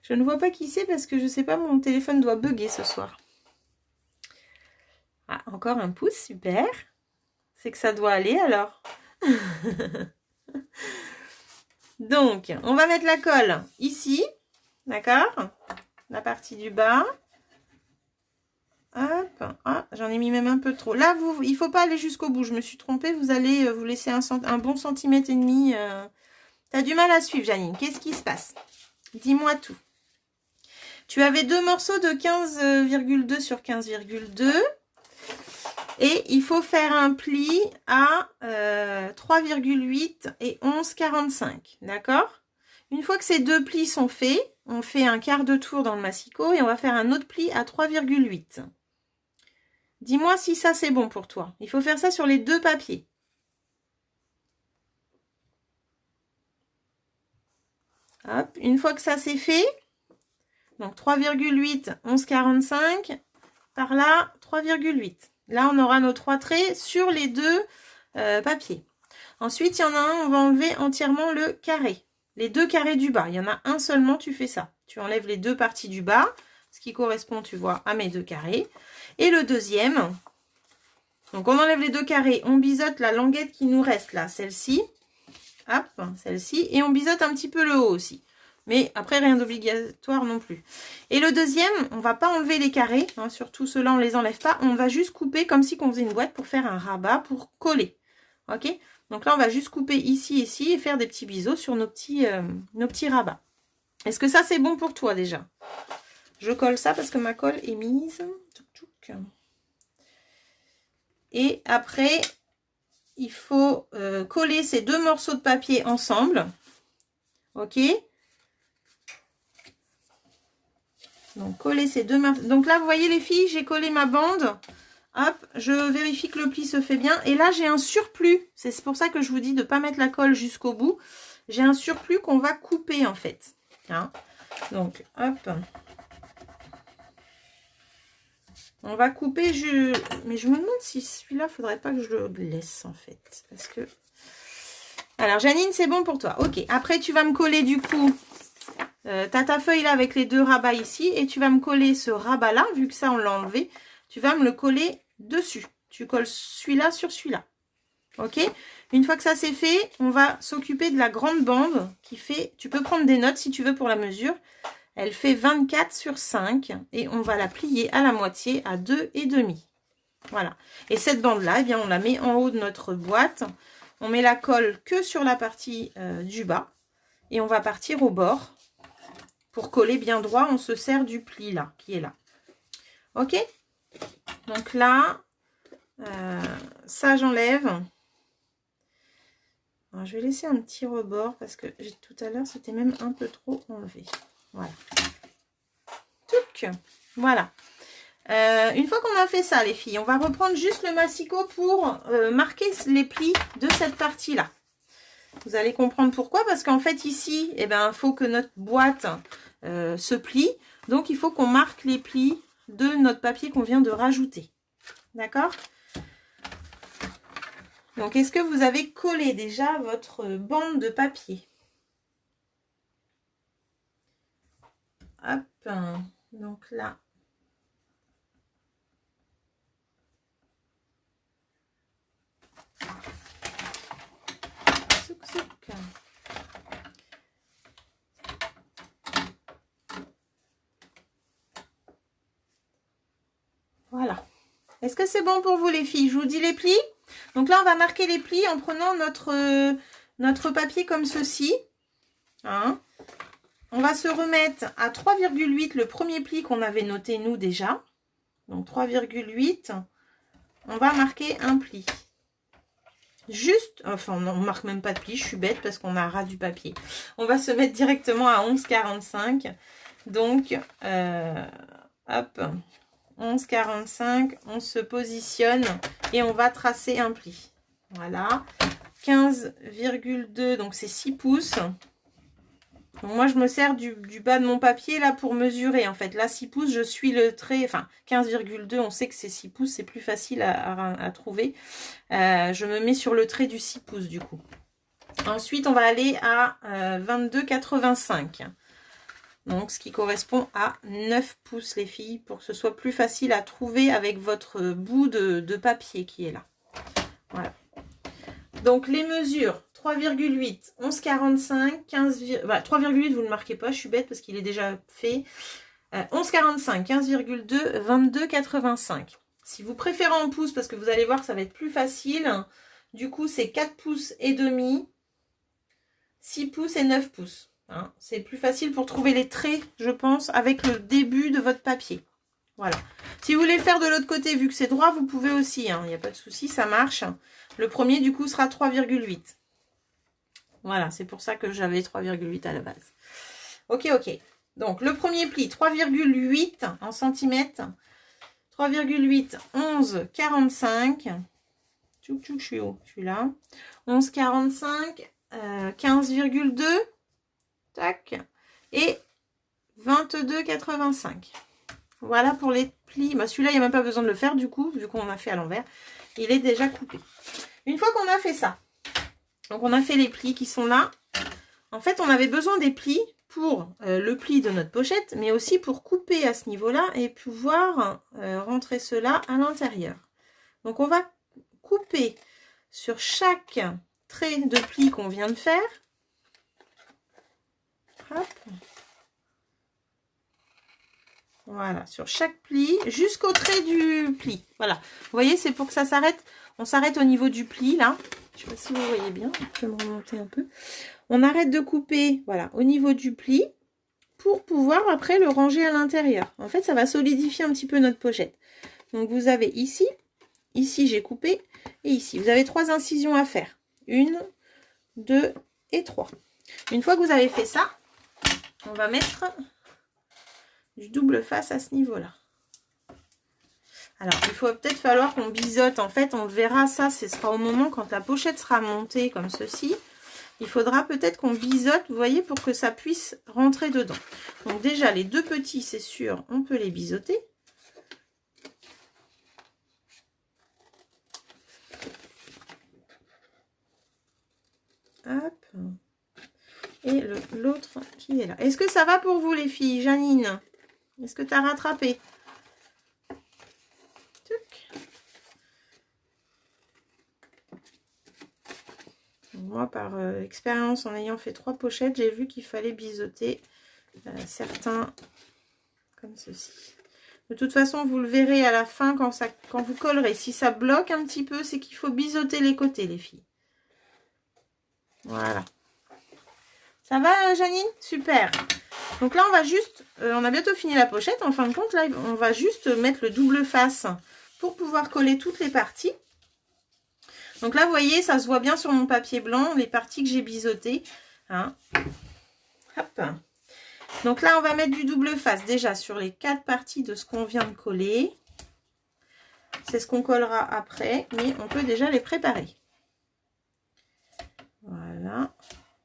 Je ne vois pas qui c'est parce que je sais pas, mon téléphone doit bugger ce soir. Ah, encore un pouce, super. C'est que ça doit aller alors. Donc, on va mettre la colle ici, d'accord? La partie du bas. Hop, ah, j'en ai mis même un peu trop. Là, il ne faut pas aller jusqu'au bout. Je me suis trompée. Vous allez vous laisser un bon centimètre et demi. Tu as du mal à suivre, Janine. Qu'est-ce qui se passe? Dis-moi tout. Tu avais deux morceaux de 15,2 sur 15,2. Et il faut faire un pli à 3,8 et 11,45. D'accord? Une fois que ces deux plis sont faits, on fait un quart de tour dans le massicot et on va faire un autre pli à 3,8. Dis-moi si ça c'est bon pour toi. Il faut faire ça sur les deux papiers. Hop, une fois que ça c'est fait, donc 3,8, 11,45, par là 3,8. Là on aura nos trois traits sur les deux papiers. Ensuite il y en a un, on va enlever entièrement le carré. Les deux carrés du bas. Il y en a un seulement, tu fais ça. Tu enlèves les deux parties du bas, ce qui correspond, tu vois, à mes deux carrés. Et le deuxième, donc on enlève les deux carrés, on biseaute la languette qui nous reste là, celle-ci. Hop, celle-ci. Et on biseaute un petit peu le haut aussi. Mais après, rien d'obligatoire non plus. Et le deuxième, on va pas enlever les carrés. Hein, surtout ceux-là, on les enlève pas. On va juste couper comme si on faisait une boîte pour faire un rabat, pour coller. Ok? Donc là, on va juste couper ici, ici et faire des petits biseaux sur nos petits rabats. Est-ce que ça, c'est bon pour toi déjà? Je colle ça parce que ma colle est mise. Et après, il faut coller ces deux morceaux de papier ensemble. Ok? Donc, coller ces deux morceaux. Donc là, vous voyez les filles, j'ai collé ma bande. Hop, je vérifie que le pli se fait bien. Et là, j'ai un surplus. C'est pour ça que je vous dis de ne pas mettre la colle jusqu'au bout. J'ai un surplus qu'on va couper en fait. Hein? Donc, hop. On va couper. Mais je me demande si celui-là, il ne faudrait pas que je le laisse en fait. Parce que... Alors, Janine, c'est bon pour toi. Ok, après, tu vas me coller du coup... tu as ta feuille là avec les deux rabats ici. Et tu vas me coller ce rabat-là, vu que ça, on l'a enlevé. Tu vas me le coller dessus. Tu colles celui-là sur celui-là. Ok? Une fois que ça c'est fait, on va s'occuper de la grande bande qui fait... Tu peux prendre des notes si tu veux pour la mesure. Elle fait 24 sur 5 et on va la plier à la moitié à 2,5. Voilà. Et cette bande-là, eh bien, on la met en haut de notre boîte. On met la colle que sur la partie du bas. Et on va partir au bord. Pour coller bien droit, on se sert du pli là, qui est là. Ok? Donc là, ça j'enlève. Je vais laisser un petit rebord parce que tout à l'heure c'était même un peu trop enlevé. Voilà. Touc. Voilà. Une fois qu'on a fait ça les filles, on va reprendre juste le massicot pour marquer les plis de cette partie là. Vous allez comprendre pourquoi, parce qu'en fait ici, eh ben, faut que notre boîte se plie. Donc il faut qu'on marque les plis de notre papier qu'on vient de rajouter. D'accord? Donc, est-ce que vous avez collé déjà votre bande de papier? Hop. Donc là. Est-ce que c'est bon pour vous les filles? Je vous dis les plis. Donc là, on va marquer les plis en prenant notre papier comme ceci. Hein? On va se remettre à 3,8 le premier pli qu'on avait noté nous déjà. Donc 3,8. On va marquer un pli. Juste, enfin on ne marque même pas de pli, je suis bête parce qu'on a ras du papier. On va se mettre directement à 11,45. Donc, hop, 11,45, on se positionne et on va tracer un pli. Voilà, 15,2, donc c'est 6 pouces. Donc moi, je me sers du bas de mon papier là pour mesurer. En fait, là, 6 pouces, je suis le trait, enfin 15,2, on sait que c'est 6 pouces, c'est plus facile à trouver. Je me mets sur le trait du 6 pouces du coup. Ensuite, on va aller à 22,85. Donc, ce qui correspond à 9 pouces, les filles, pour que ce soit plus facile à trouver avec votre bout de papier qui est là. Voilà. Donc, les mesures, 3,8, 11,45, 15... Voilà, 3,8, vous ne marquez pas, je suis bête parce qu'il est déjà fait. 11,45, 15,2, 22,85. Si vous préférez en pouces, parce que vous allez voir que ça va être plus facile, du coup, c'est 4 pouces et demi, 6 pouces et 9 pouces. Hein, c'est plus facile pour trouver les traits, je pense, avec le début de votre papier. Voilà. Si vous voulez le faire de l'autre côté, vu que c'est droit, vous pouvez aussi. Il n'y a pas de souci, ça marche. Le premier, du coup, sera 3,8. Voilà, c'est pour ça que j'avais 3,8 à la base. Ok, ok. Donc, le premier pli, 3,8 en centimètres. 3,8, 11,45. Tchouk, tchouk, je suis où? Je suis là. 11,45, 15,2. Tac. Et 22,85. Voilà pour les plis. Bah, celui-là, il n'y a même pas besoin de le faire du coup, vu qu'on a fait à l'envers. Il est déjà coupé. Une fois qu'on a fait ça, donc on a fait les plis qui sont là. En fait, on avait besoin des plis pour le pli de notre pochette, mais aussi pour couper à ce niveau-là et pouvoir rentrer cela à l'intérieur. Donc, on va couper sur chaque trait de pli qu'on vient de faire. Hop. Voilà, sur chaque pli, jusqu'au trait du pli. Voilà, vous voyez, c'est pour que ça s'arrête. On s'arrête au niveau du pli, là. Je ne sais pas si vous voyez bien, je vais me remonter un peu. On arrête de couper, voilà, au niveau du pli, pour pouvoir après le ranger à l'intérieur. En fait, ça va solidifier un petit peu notre pochette. Donc, vous avez ici j'ai coupé, et ici. Vous avez 3 incisions à faire. 1, 2 et 3. Une fois que vous avez fait ça, on va mettre du double face à ce niveau-là. Alors, il faut peut-être falloir qu'on biseaute. En fait, on verra ça, ce sera au moment quand la pochette sera montée comme ceci. Il faudra peut-être qu'on biseaute, vous voyez, pour que ça puisse rentrer dedans. Donc déjà, les deux petits, c'est sûr, on peut les biseauter. Hop. Et l'autre qui est là. Est-ce que ça va pour vous, les filles? Janine, est-ce que tu as rattrapé? Moi, par expérience, en ayant fait 3 pochettes, j'ai vu qu'il fallait biseauter certains comme ceci. De toute façon, vous le verrez à la fin quand vous collerez. Si ça bloque un petit peu, c'est qu'il faut biseauter les côtés, les filles. Voilà. Ça va, Janine? Super. Donc là, on va juste... on a bientôt fini la pochette. En fin de compte, là, on va juste mettre le double face pour pouvoir coller toutes les parties. Donc là, vous voyez, ça se voit bien sur mon papier blanc, les parties que j'ai biseautées. Hein. Hop. Donc là, on va mettre du double face déjà sur les 4 parties de ce qu'on vient de coller. C'est ce qu'on collera après, mais on peut déjà les préparer. Voilà.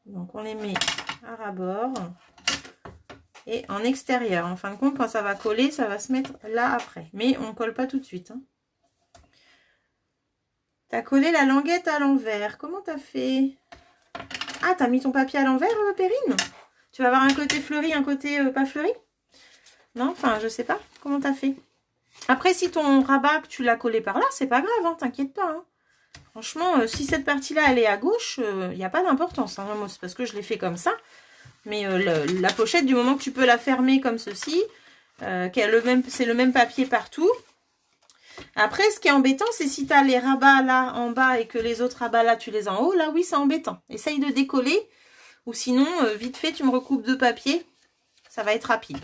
Donc on les met à ras-bord et en extérieur. En fin de compte, quand ça va coller, ça va se mettre là après. Mais on ne colle pas tout de suite. Hein. Tu as collé la languette à l'envers. Comment tu as fait? Ah, tu as mis ton papier à l'envers, Perrine? Tu vas avoir un côté fleuri, un côté pas fleuri? Non, enfin, je sais pas. Comment tu as fait? Après, si ton rabat, tu l'as collé par là, c'est pas grave, hein, t'inquiète pas. Hein. Franchement, si cette partie-là, elle est à gauche, il n'y a pas d'importance. Hein. Moi, c'est parce que je l'ai fait comme ça. Mais la pochette, du moment que tu peux la fermer comme ceci, c'est le même papier partout. Après, ce qui est embêtant, c'est si tu as les rabats là en bas et que les autres rabats là, tu les as en haut. Là, oui, c'est embêtant. Essaye de décoller. Ou sinon, vite fait, tu me recoupes de papier. Ça va être rapide.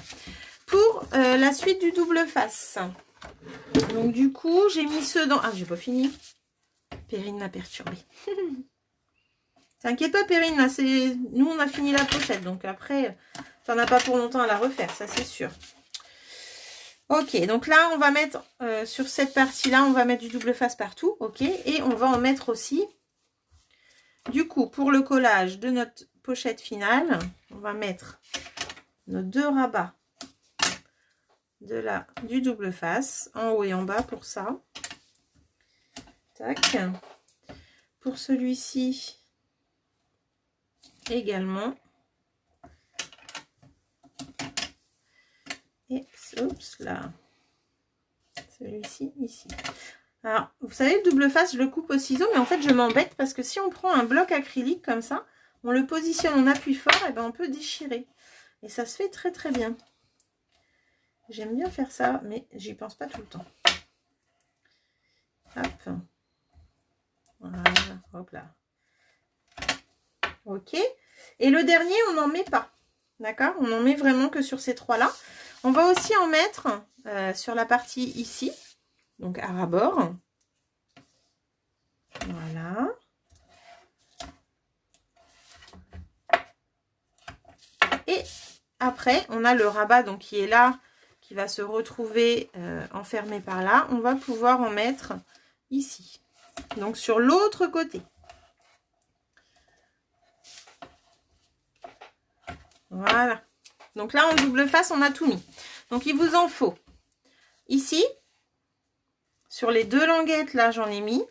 Pour la suite du double face. Donc, du coup, j'ai mis ceux dans... Ah, j'ai pas fini. Perrine m'a perturbée. T'inquiète pas, Perrine. Là, nous, on a fini la pochette. Donc, après, t'en as pas pour longtemps à la refaire. Ça, c'est sûr. Ok, donc là, on va mettre sur cette partie-là, on va mettre du double face partout, ok. Et on va en mettre aussi, du coup, pour le collage de notre pochette finale, on va mettre nos 2 rabats du double face, en haut et en bas pour ça. Tac. Pour celui-ci, également. Et, oups, là. Celui-ci, ici. Alors, vous savez, le double face, je le coupe au ciseau, mais en fait, je m'embête parce que si on prend un bloc acrylique comme ça, on le positionne, on appuie fort, et ben on peut déchirer. Et ça se fait très très bien. J'aime bien faire ça, mais j'y pense pas tout le temps. Hop. Voilà, hop là. Ok. Et le dernier, on n'en met pas. D'accord? On n'en met vraiment que sur ces 3-là. On va aussi en mettre sur la partie ici, donc à ras-bord. Voilà. Et après, on a le rabat donc qui est là, qui va se retrouver enfermé par là. On va pouvoir en mettre ici, donc sur l'autre côté. Voilà. Donc là, en double face, on a tout mis. Donc, il vous en faut ici, sur les 2 languettes, là, j'en ai mis.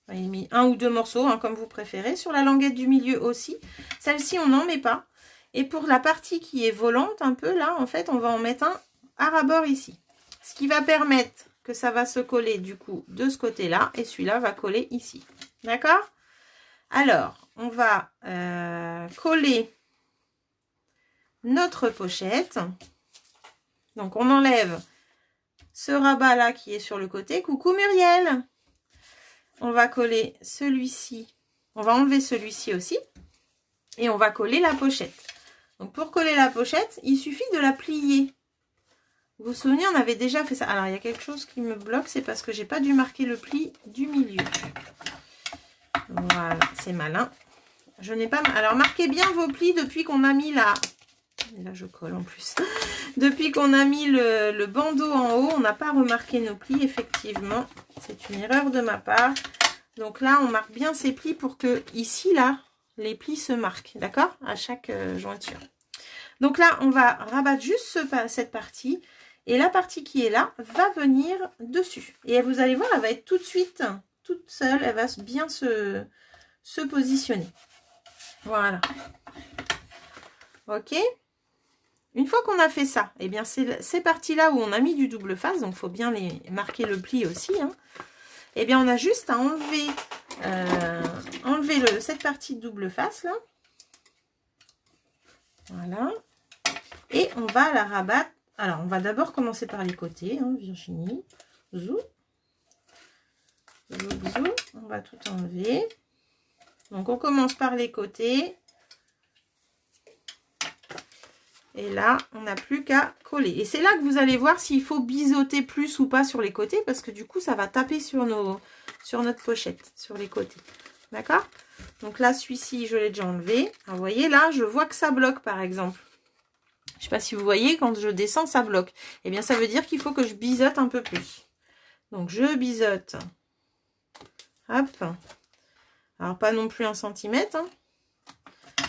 J'en ai mis 1 ou 2 morceaux, hein, comme vous préférez. Sur la languette du milieu aussi. Celle-ci, on n'en met pas. Et pour la partie qui est volante, un peu, là, en fait, on va en mettre un à ras-bord ici. Ce qui va permettre que ça va se coller, du coup, de ce côté-là. Et celui-là va coller ici. D'accord? Alors, on va coller notre pochette. Donc, on enlève ce rabat-là qui est sur le côté. Coucou Muriel! On va coller celui-ci. On va enlever celui-ci aussi. Et on va coller la pochette. Donc, pour coller la pochette, il suffit de la plier. Vous vous souvenez, on avait déjà fait ça. Alors, il y a quelque chose qui me bloque. C'est parce que j'ai pas dû marquer le pli du milieu. Voilà, c'est malin. Je n'ai pas... Alors, marquez bien vos plis depuis qu'on a mis la... Et là, je colle en plus. Depuis qu'on a mis le bandeau en haut, on n'a pas remarqué nos plis, effectivement. C'est une erreur de ma part. Donc là, on marque bien ces plis pour que, ici, là, les plis se marquent, d'accord? À chaque jointure. Donc là, on va rabattre juste cette partie. Et la partie qui est là va venir dessus. Et vous allez voir, elle va être tout de suite, toute seule. Elle va bien se positionner. Voilà. Ok? Une fois qu'on a fait ça, eh bien c'est ces parties-là où on a mis du double face, donc il faut bien les marquer le pli aussi. Hein. Eh bien on a juste à enlever, cette partie de double face là. Voilà. Et on va la rabattre. Alors on va d'abord commencer par les côtés, hein, Virginie. Zou. Zou, zou. On va tout enlever. Donc on commence par les côtés. Et là, on n'a plus qu'à coller. Et c'est là que vous allez voir s'il faut biseauter plus ou pas sur les côtés. Parce que du coup, ça va taper sur notre pochette, sur les côtés. D'accord? Donc là, celui-ci, je l'ai déjà enlevé. Alors, vous voyez, là, je vois que ça bloque, par exemple. Je ne sais pas si vous voyez, quand je descends, ça bloque. Eh bien, ça veut dire qu'il faut que je biseaute un peu plus. Donc, je biseaute. Hop. Alors, pas non plus 1 centimètre. Hein.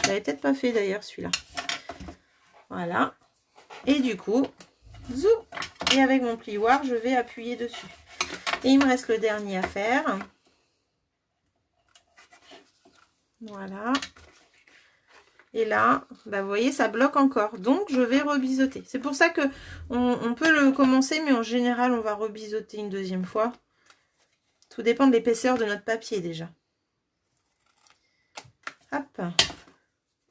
Je l'avais peut-être pas fait, d'ailleurs, celui-là. Voilà. Et du coup, zou, et avec mon plioir, je vais appuyer dessus. Et il me reste le dernier à faire. Voilà. Et là, bah, vous voyez, ça bloque encore. Donc, je vais rebiseauter. C'est pour ça que on peut le commencer, mais en général, on va rebiseauter une 2e fois. Tout dépend de l'épaisseur de notre papier déjà. Hop.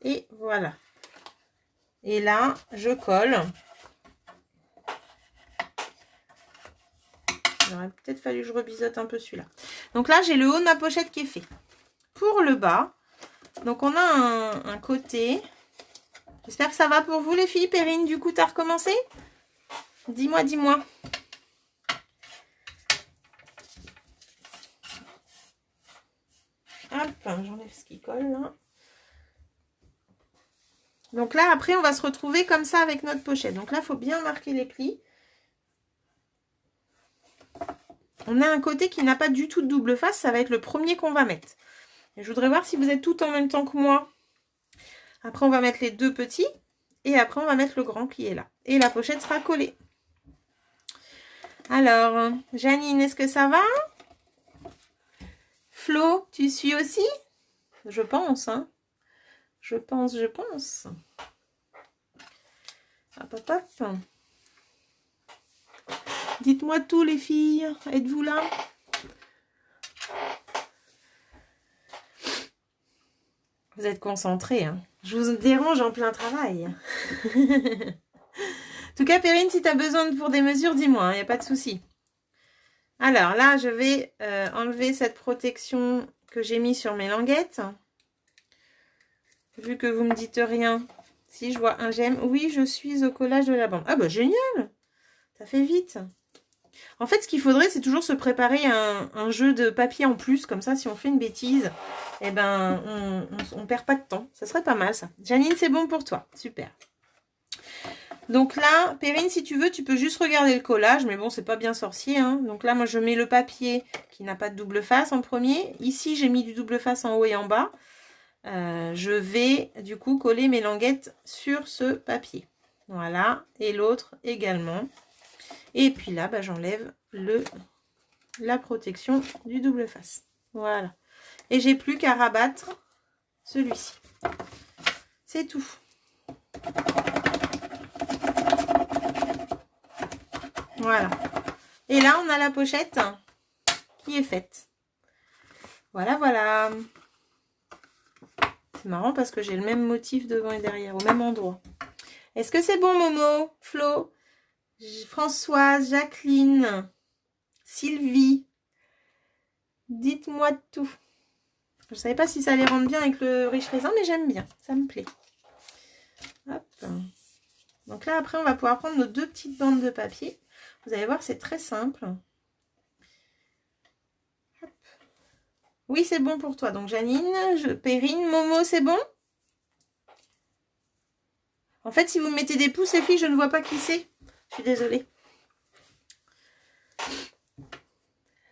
Et voilà. Et là, je colle. Il aurait peut-être fallu que je rebiseute un peu celui-là. Donc là, j'ai le haut de ma pochette qui est fait. Pour le bas, donc on a un côté. J'espère que ça va pour vous les filles. Perrine, du coup, tu as recommencé? Dis-moi, dis-moi. Hop, j'enlève ce qui colle là. Donc là, après, on va se retrouver comme ça avec notre pochette. Donc là, il faut bien marquer les plis. On a un côté qui n'a pas du tout de double face. Ça va être le premier qu'on va mettre. Et je voudrais voir si vous êtes toutes en même temps que moi. Après, on va mettre les deux petits. Et après, on va mettre le grand qui est là. Et la pochette sera collée. Alors, Janine, est-ce que ça va? Flo, tu suis aussi? Je pense, hein. Je pense. Hop, hop, hop. Dites-moi tout, les filles. Êtes-vous là? Vous êtes concentrés, hein. Je vous dérange en plein travail. En tout cas, Perrine, si tu as besoin pour des mesures, dis-moi, il n'y a pas de souci. Alors là, je vais enlever cette protection que j'ai mis sur mes languettes. Vu que vous me dites rien. Si, je vois un j'aime. Oui, je suis au collage de la bande. Ah bah génial! Ça fait vite. En fait, ce qu'il faudrait, c'est toujours se préparer un jeu de papier en plus. Comme ça, si on fait une bêtise, eh ben, on perd pas de temps. Ça serait pas mal, ça. Janine, c'est bon pour toi. Super. Donc là, Perrine, si tu veux, tu peux juste regarder le collage. Mais bon, c'est pas bien sorcier, hein. Donc là, moi, je mets le papier qui n'a pas de double face en premier. Ici, j'ai mis du double face en haut et en bas. Je vais, du coup, coller mes languettes sur ce papier. Voilà. Et l'autre également. Et puis là, bah, j'enlève la protection du double face. Voilà. Et j'ai plus qu'à rabattre celui-ci. C'est tout. Voilà. Et là, on a la pochette qui est faite. Voilà, voilà. C'est marrant parce que j'ai le même motif devant et derrière, au même endroit. Est-ce que c'est bon, Momo, Flo, Françoise, Jacqueline, Sylvie? Dites-moi tout. Je ne savais pas si ça allait rendre bien avec le riche raisin, mais j'aime bien. Ça me plaît. Hop. Donc là, après, on va pouvoir prendre nos deux petites bandes de papier. Vous allez voir, c'est très simple. Hop. Oui, c'est bon pour toi. Donc, Janine, Perrine, Momo, c'est bon? En fait, si vous mettez des pouces, les filles, je ne vois pas qui c'est. Je suis désolée.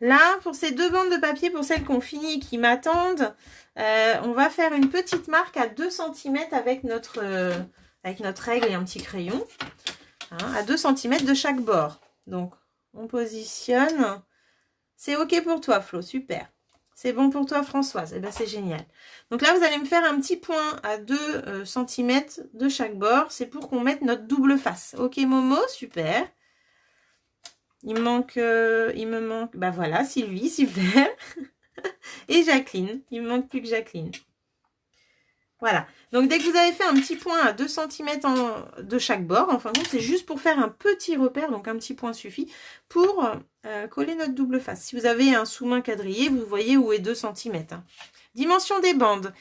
Là, pour ces deux bandes de papier, pour celles qui ont fini et qui m'attendent, on va faire une petite marque à 2 cm avec notre règle et un petit crayon. Hein, à 2 cm de chaque bord. Donc, on positionne. C'est OK pour toi, Flo. Super. C'est bon pour toi, Françoise. Eh bien, c'est génial. Donc là, vous allez me faire un petit point à 2 cm de chaque bord. C'est pour qu'on mette notre double face. OK, Momo? Super. Il me manque, bah voilà, Sylvie, super. Et Jacqueline, il me manque plus que Jacqueline. Voilà, donc dès que vous avez fait un petit point à 2 cm de chaque bord, enfin bon, c'est juste pour faire un petit repère, donc un petit point suffit pour coller notre double face. Si vous avez un sous-main quadrillé, vous voyez où est 2 cm. Hein. Dimension des bandes,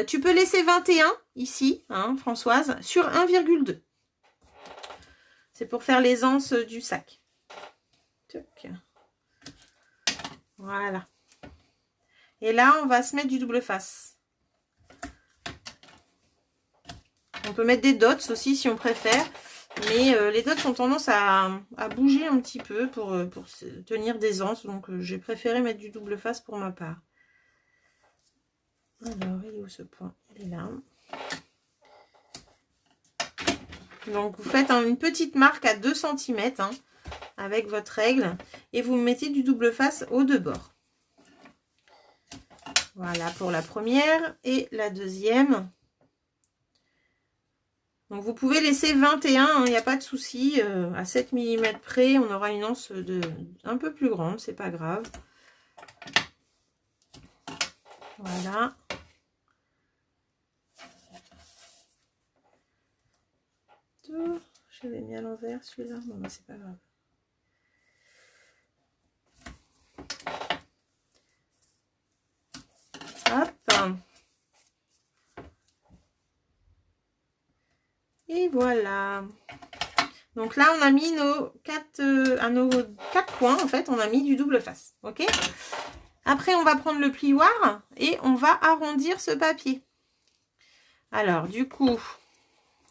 tu peux laisser 21 ici, hein, Françoise, sur 1,2. C'est pour faire les anses du sac. Voilà. Et là, on va se mettre du double face. On peut mettre des dots aussi si on préfère. Mais les dots ont tendance à bouger un petit peu pour tenir des anses. Donc, j'ai préféré mettre du double face pour ma part. Alors, il est où ce point? Il est là. Donc, vous faites une petite marque à 2 cm. Hein, avec votre règle et vous mettez du double face aux deux bords. Voilà pour la première et la deuxième. Donc vous pouvez laisser 21, il n'y a pas de souci, à 7 mm près, on aura une anse un peu plus grande, c'est pas grave. Voilà. Je l'ai mis à l'envers celui-là, bon mais c'est pas grave. voilà. Donc là, on a mis à nos 4 coins, en fait, on a mis du double face. Ok. Après, on va prendre le plioir et on va arrondir ce papier. Alors, du coup,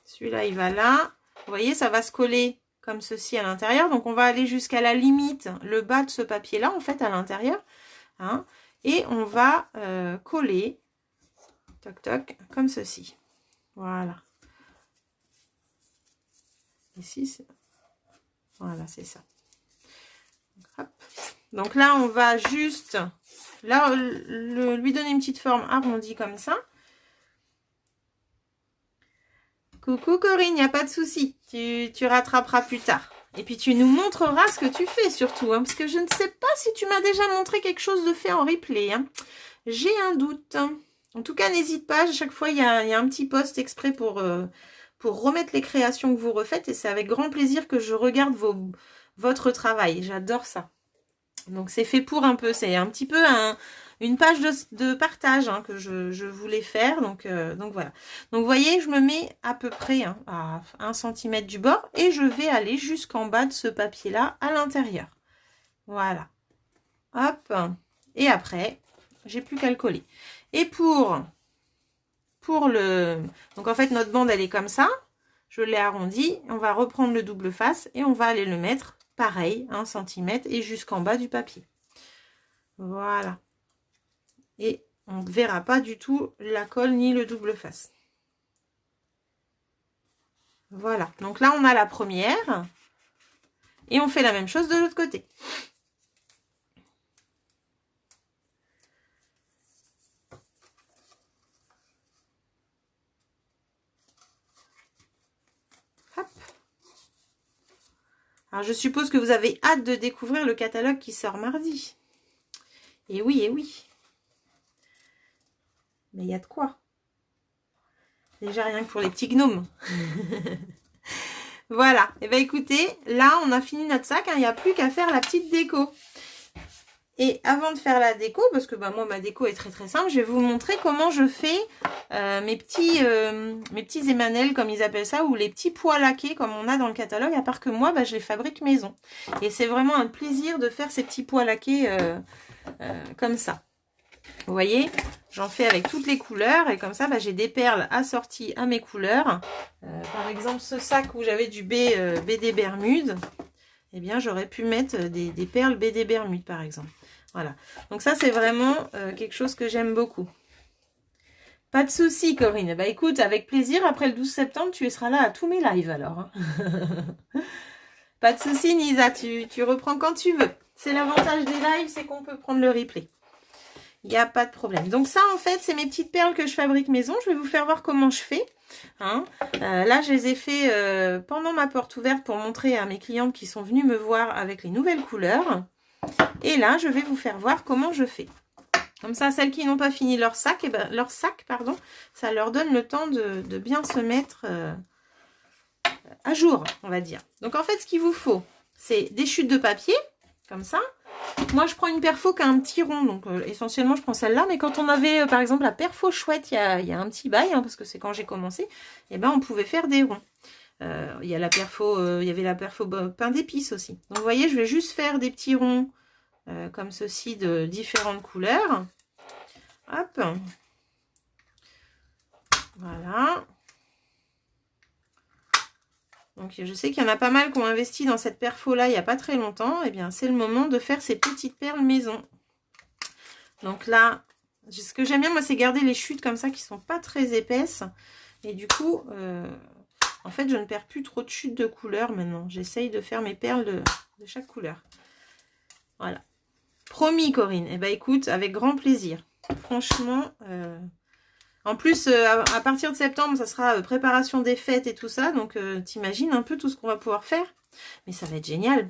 celui-là, il va là. Vous voyez, ça va se coller comme ceci à l'intérieur. Donc, on va aller jusqu'à la limite, le bas de ce papier-là, en fait, à l'intérieur. Hein, et on va coller, toc, toc, comme ceci. Voilà. Ici, voilà, c'est ça. Hop. Donc là, on va juste là lui donner une petite forme arrondie comme ça. Coucou Corinne, il n'y a pas de souci. Tu rattraperas plus tard. Et puis tu nous montreras ce que tu fais surtout. Hein, parce que je ne sais pas si tu m'as déjà montré quelque chose de fait en replay. Hein. J'ai un doute. En tout cas, n'hésite pas. À chaque fois, il y a un petit post exprès pour remettre les créations que vous refaites. Et c'est avec grand plaisir que je regarde votre travail. J'adore ça. Donc c'est fait pour un peu, c'est un petit peu une page de partage hein, que je voulais faire. Donc voilà. Donc vous voyez, je me mets à peu près hein, à 1 cm du bord et je vais aller jusqu'en bas de ce papier-là à l'intérieur. Voilà. Hop. Et après, j'ai plus qu'à le coller. Et pour le... Donc en fait, notre bande, elle est comme ça. Je l'ai arrondi. On va reprendre le double face et on va aller le mettre pareil, 1 cm et jusqu'en bas du papier. Voilà. Et on ne verra pas du tout la colle ni le double face. Voilà. Donc là, on a la première. Et on fait la même chose de l'autre côté. Hop. Alors, je suppose que vous avez hâte de découvrir le catalogue qui sort mardi. Et oui, et oui. Mais il y a de quoi. Déjà, rien que pour les petits gnomes. Voilà. Et bien, écoutez, là, on a fini notre sac. Hein, il n'y a plus qu'à faire la petite déco. Et avant de faire la déco, parce que bah, moi, ma déco est très très simple, je vais vous montrer comment je fais mes petits émanels, comme ils appellent ça, ou les petits pois laqués, comme on a dans le catalogue, à part que moi, bah, je les fabrique maison. Et c'est vraiment un plaisir de faire ces petits pois laqués comme ça. Vous voyez, j'en fais avec toutes les couleurs, et comme ça, bah, j'ai des perles assorties à mes couleurs. Par exemple, ce sac où j'avais du BD Bermude, eh bien, j'aurais pu mettre des perles BD Bermude, par exemple. Voilà. Donc ça, c'est vraiment quelque chose que j'aime beaucoup. Pas de souci, Corinne. Bah écoute, avec plaisir, après le 12 septembre, tu seras là à tous mes lives, alors. Hein. Pas de souci, Nisa. Tu reprends quand tu veux. C'est l'avantage des lives, c'est qu'on peut prendre le replay. Il n'y a pas de problème. Donc ça, en fait, c'est mes petites perles que je fabrique maison. Je vais vous faire voir comment je fais. Hein. Là, je les ai fait pendant ma porte ouverte pour montrer à mes clientes qui sont venues me voir avec les nouvelles couleurs. Et là, je vais vous faire voir comment je fais. Comme ça, celles qui n'ont pas fini leur sac, ça leur donne le temps de bien se mettre à jour, on va dire. Donc, en fait, ce qu'il vous faut, c'est des chutes de papier, comme ça. Moi, je prends une perfo qui a un petit rond, donc essentiellement, je prends celle-là. Mais quand on avait, par exemple, la perfo chouette, il y a un petit bail, hein, parce que c'est quand j'ai commencé, et ben, on pouvait faire des ronds. Il y a la perfo, il y avait la perfo pain d'épices aussi. Donc, vous voyez, je vais juste faire des petits ronds comme ceci de différentes couleurs. Hop. Voilà. Donc, je sais qu'il y en a pas mal qui ont investi dans cette perfo-là il n'y a pas très longtemps. Eh bien, c'est le moment de faire ces petites perles maison. Donc là, ce que j'aime bien, moi, c'est garder les chutes comme ça qui sont pas très épaisses. Et du coup, en fait, je ne perds plus trop de chutes de couleurs maintenant. J'essaye de faire mes perles de chaque couleur. Voilà. Promis, Corinne. Eh bien, écoute, avec grand plaisir. Franchement, en plus, à partir de septembre, ça sera préparation des fêtes et tout ça. Donc, t'imagines un peu tout ce qu'on va pouvoir faire. Mais ça va être génial.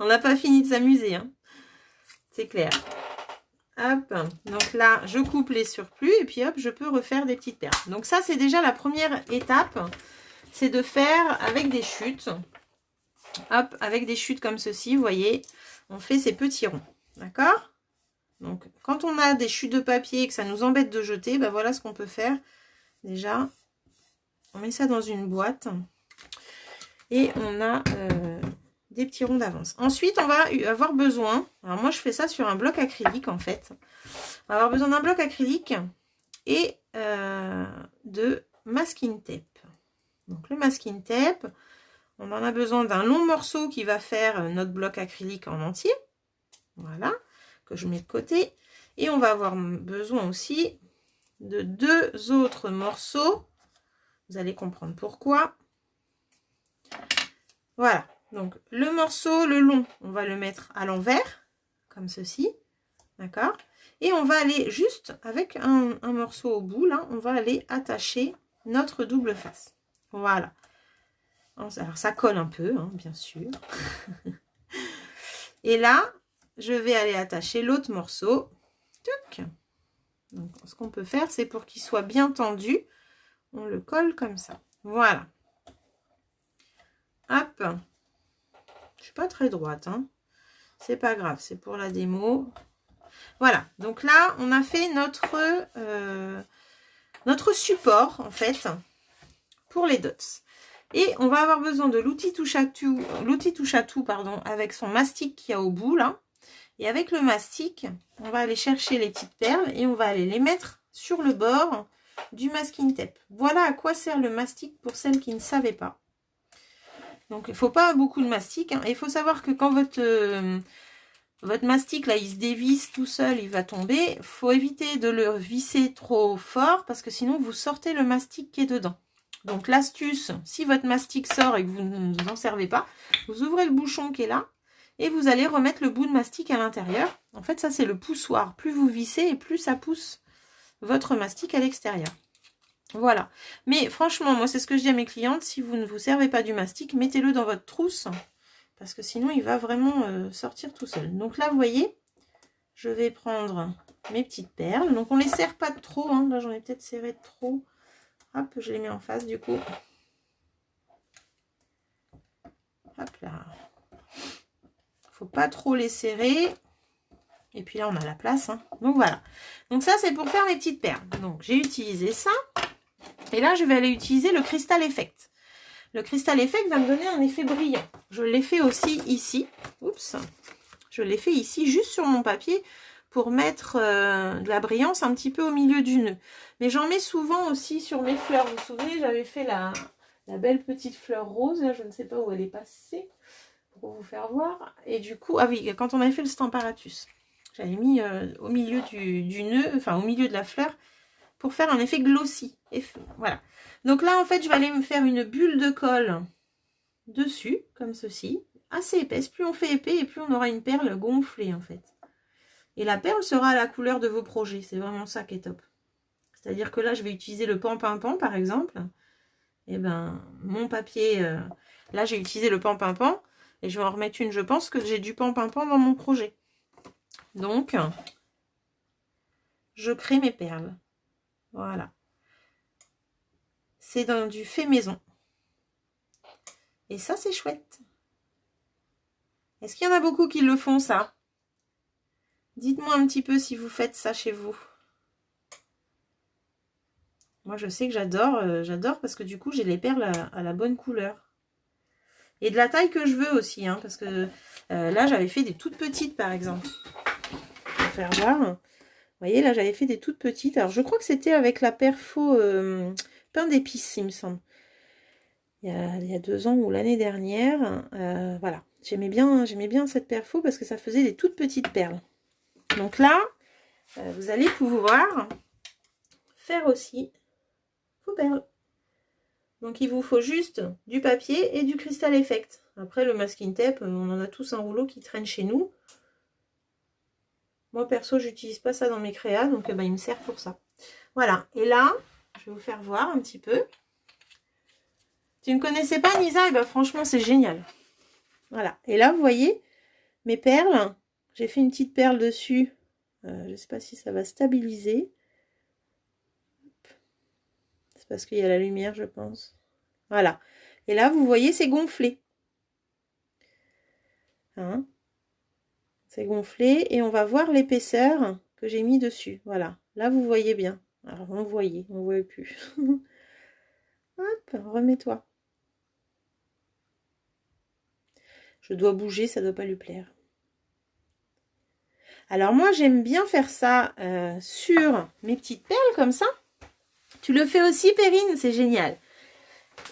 On n'a pas fini de s'amuser. Hein. C'est clair. Hop. Donc là, je coupe les surplus. Et puis, hop, je peux refaire des petites perles. Donc ça, c'est déjà la première étape. C'est de faire avec des chutes. Hop, avec des chutes comme ceci, vous voyez. On fait ces petits ronds. D'accord ? Donc, quand on a des chutes de papier et que ça nous embête de jeter, ben voilà ce qu'on peut faire. Déjà, On met ça dans une boîte. Et on a des petits ronds d'avance. Ensuite, on va avoir besoin... Alors moi, je fais ça sur un bloc acrylique, en fait. On va avoir besoin d'un bloc acrylique et de masking tape. Donc le masking tape, on en a besoin d'un long morceau qui va faire notre bloc acrylique en entier. Voilà, que je mets de côté. Et on va avoir besoin aussi de 2 autres morceaux. Vous allez comprendre pourquoi. Voilà, donc le morceau, le long, on va le mettre à l'envers, comme ceci. D'accord? Et on va aller juste avec un morceau au bout, là, on va aller attacher notre double face. Voilà. Alors ça colle un peu, hein, bien sûr. Et là, je vais aller attacher l'autre morceau. Tuc. Donc, ce qu'on peut faire, c'est pour qu'il soit bien tendu, on le colle comme ça. Voilà. Hop. Je suis pas très droite, hein. C'est pas grave, c'est pour la démo. Voilà, donc là, on a fait notre support, en fait, pour les dots. Et on va avoir besoin de l'outil touche à tout, pardon, avec son mastic qu'il y a au bout, là. Et avec le mastic, on va aller chercher les petites perles et on va aller les mettre sur le bord du masking tape. Voilà à quoi sert le mastic pour celles qui ne savaient pas. Donc, il ne faut pas beaucoup de mastic, hein. Et il faut savoir que quand votre mastic, là, il se dévisse tout seul, il va tomber. Il faut éviter de le visser trop fort parce que sinon, vous sortez le mastic qui est dedans. Donc, l'astuce, si votre mastic sort et que vous ne vous en servez pas, vous ouvrez le bouchon qui est là et vous allez remettre le bout de mastic à l'intérieur. En fait, ça, c'est le poussoir. Plus vous vissez et plus ça pousse votre mastic à l'extérieur. Voilà. Mais franchement, moi, c'est ce que je dis à mes clientes. Si vous ne vous servez pas du mastic, mettez-le dans votre trousse. Parce que sinon, il va vraiment sortir tout seul. Donc là, vous voyez, je vais prendre mes petites perles. Donc, on ne les serre pas de trop. Hein. Là, j'en ai peut-être serré de trop. Hop, je les mets en face, du coup. Hop là. Faut pas trop les serrer. Et puis là, on a la place. Hein. Donc, voilà. Donc, ça, c'est pour faire mes petites perles. Donc, j'ai utilisé ça. Et là, je vais aller utiliser le Crystal Effect. Le Crystal Effect va me donner un effet brillant. Je l'ai fait aussi ici. Oups. Je l'ai fait ici, juste sur mon papier, pour mettre de la brillance un petit peu au milieu du nœud. Mais j'en mets souvent aussi sur mes fleurs. Vous vous souvenez, j'avais fait la belle petite fleur rose. Là, je ne sais pas où elle est passée, pour vous faire voir. Et du coup, ah oui, quand on avait fait le Stamparatus, j'avais mis au milieu du nœud, enfin au milieu de la fleur, pour faire un effet glossy. Voilà. Donc là, en fait, je vais aller me faire une bulle de colle dessus, comme ceci, assez épaisse. Plus on fait épais et plus on aura une perle gonflée, en fait. Et la perle sera à la couleur de vos projets. C'est vraiment ça qui est top. C'est-à-dire que là, je vais utiliser le pan-pan-pan, par exemple. Et ben, mon papier... là, j'ai utilisé le pan-pan-pan. Et je vais en remettre une, je pense que j'ai du pan-pan-pan dans mon projet. Donc, je crée mes perles. Voilà. C'est dans du fait maison. Et ça, c'est chouette. Est-ce qu'il y en a beaucoup qui le font, ça? Dites-moi un petit peu si vous faites ça chez vous. Moi, je sais que j'adore parce que du coup, j'ai les perles à la bonne couleur. Et de la taille que je veux aussi, hein, parce que là, j'avais fait des toutes petites, par exemple. Pour faire voir. Vous voyez, là, j'avais fait des toutes petites. Alors, je crois que c'était avec la perfo pain d'épices, il me semble. Il y a 2 ans ou l'année dernière. Voilà. J'aimais bien cette perfo parce que ça faisait des toutes petites perles. Donc là, vous allez pouvoir faire aussi vos perles. Donc il vous faut juste du papier et du Crystal Effect. Après le masking tape, on en a tous un rouleau qui traîne chez nous. Moi perso, j'utilise pas ça dans mes créas, donc il me sert pour ça. Voilà, et là, je vais vous faire voir un petit peu. Tu ne connaissais pas Nisa? Et franchement, c'est génial. Voilà, et là, vous voyez, mes perles, j'ai fait une petite perle dessus. Je ne sais pas si ça va stabiliser. C'est parce qu'il y a la lumière, je pense. Voilà. Et là, vous voyez, c'est gonflé. Hein? C'est gonflé. Et on va voir l'épaisseur que j'ai mis dessus. Voilà. Là, vous voyez bien. Alors, on voit plus. Hop, remets-toi. Je dois bouger, ça doit pas lui plaire. Alors moi, j'aime bien faire ça sur mes petites perles comme ça. Tu le fais aussi, Perrine, c'est génial.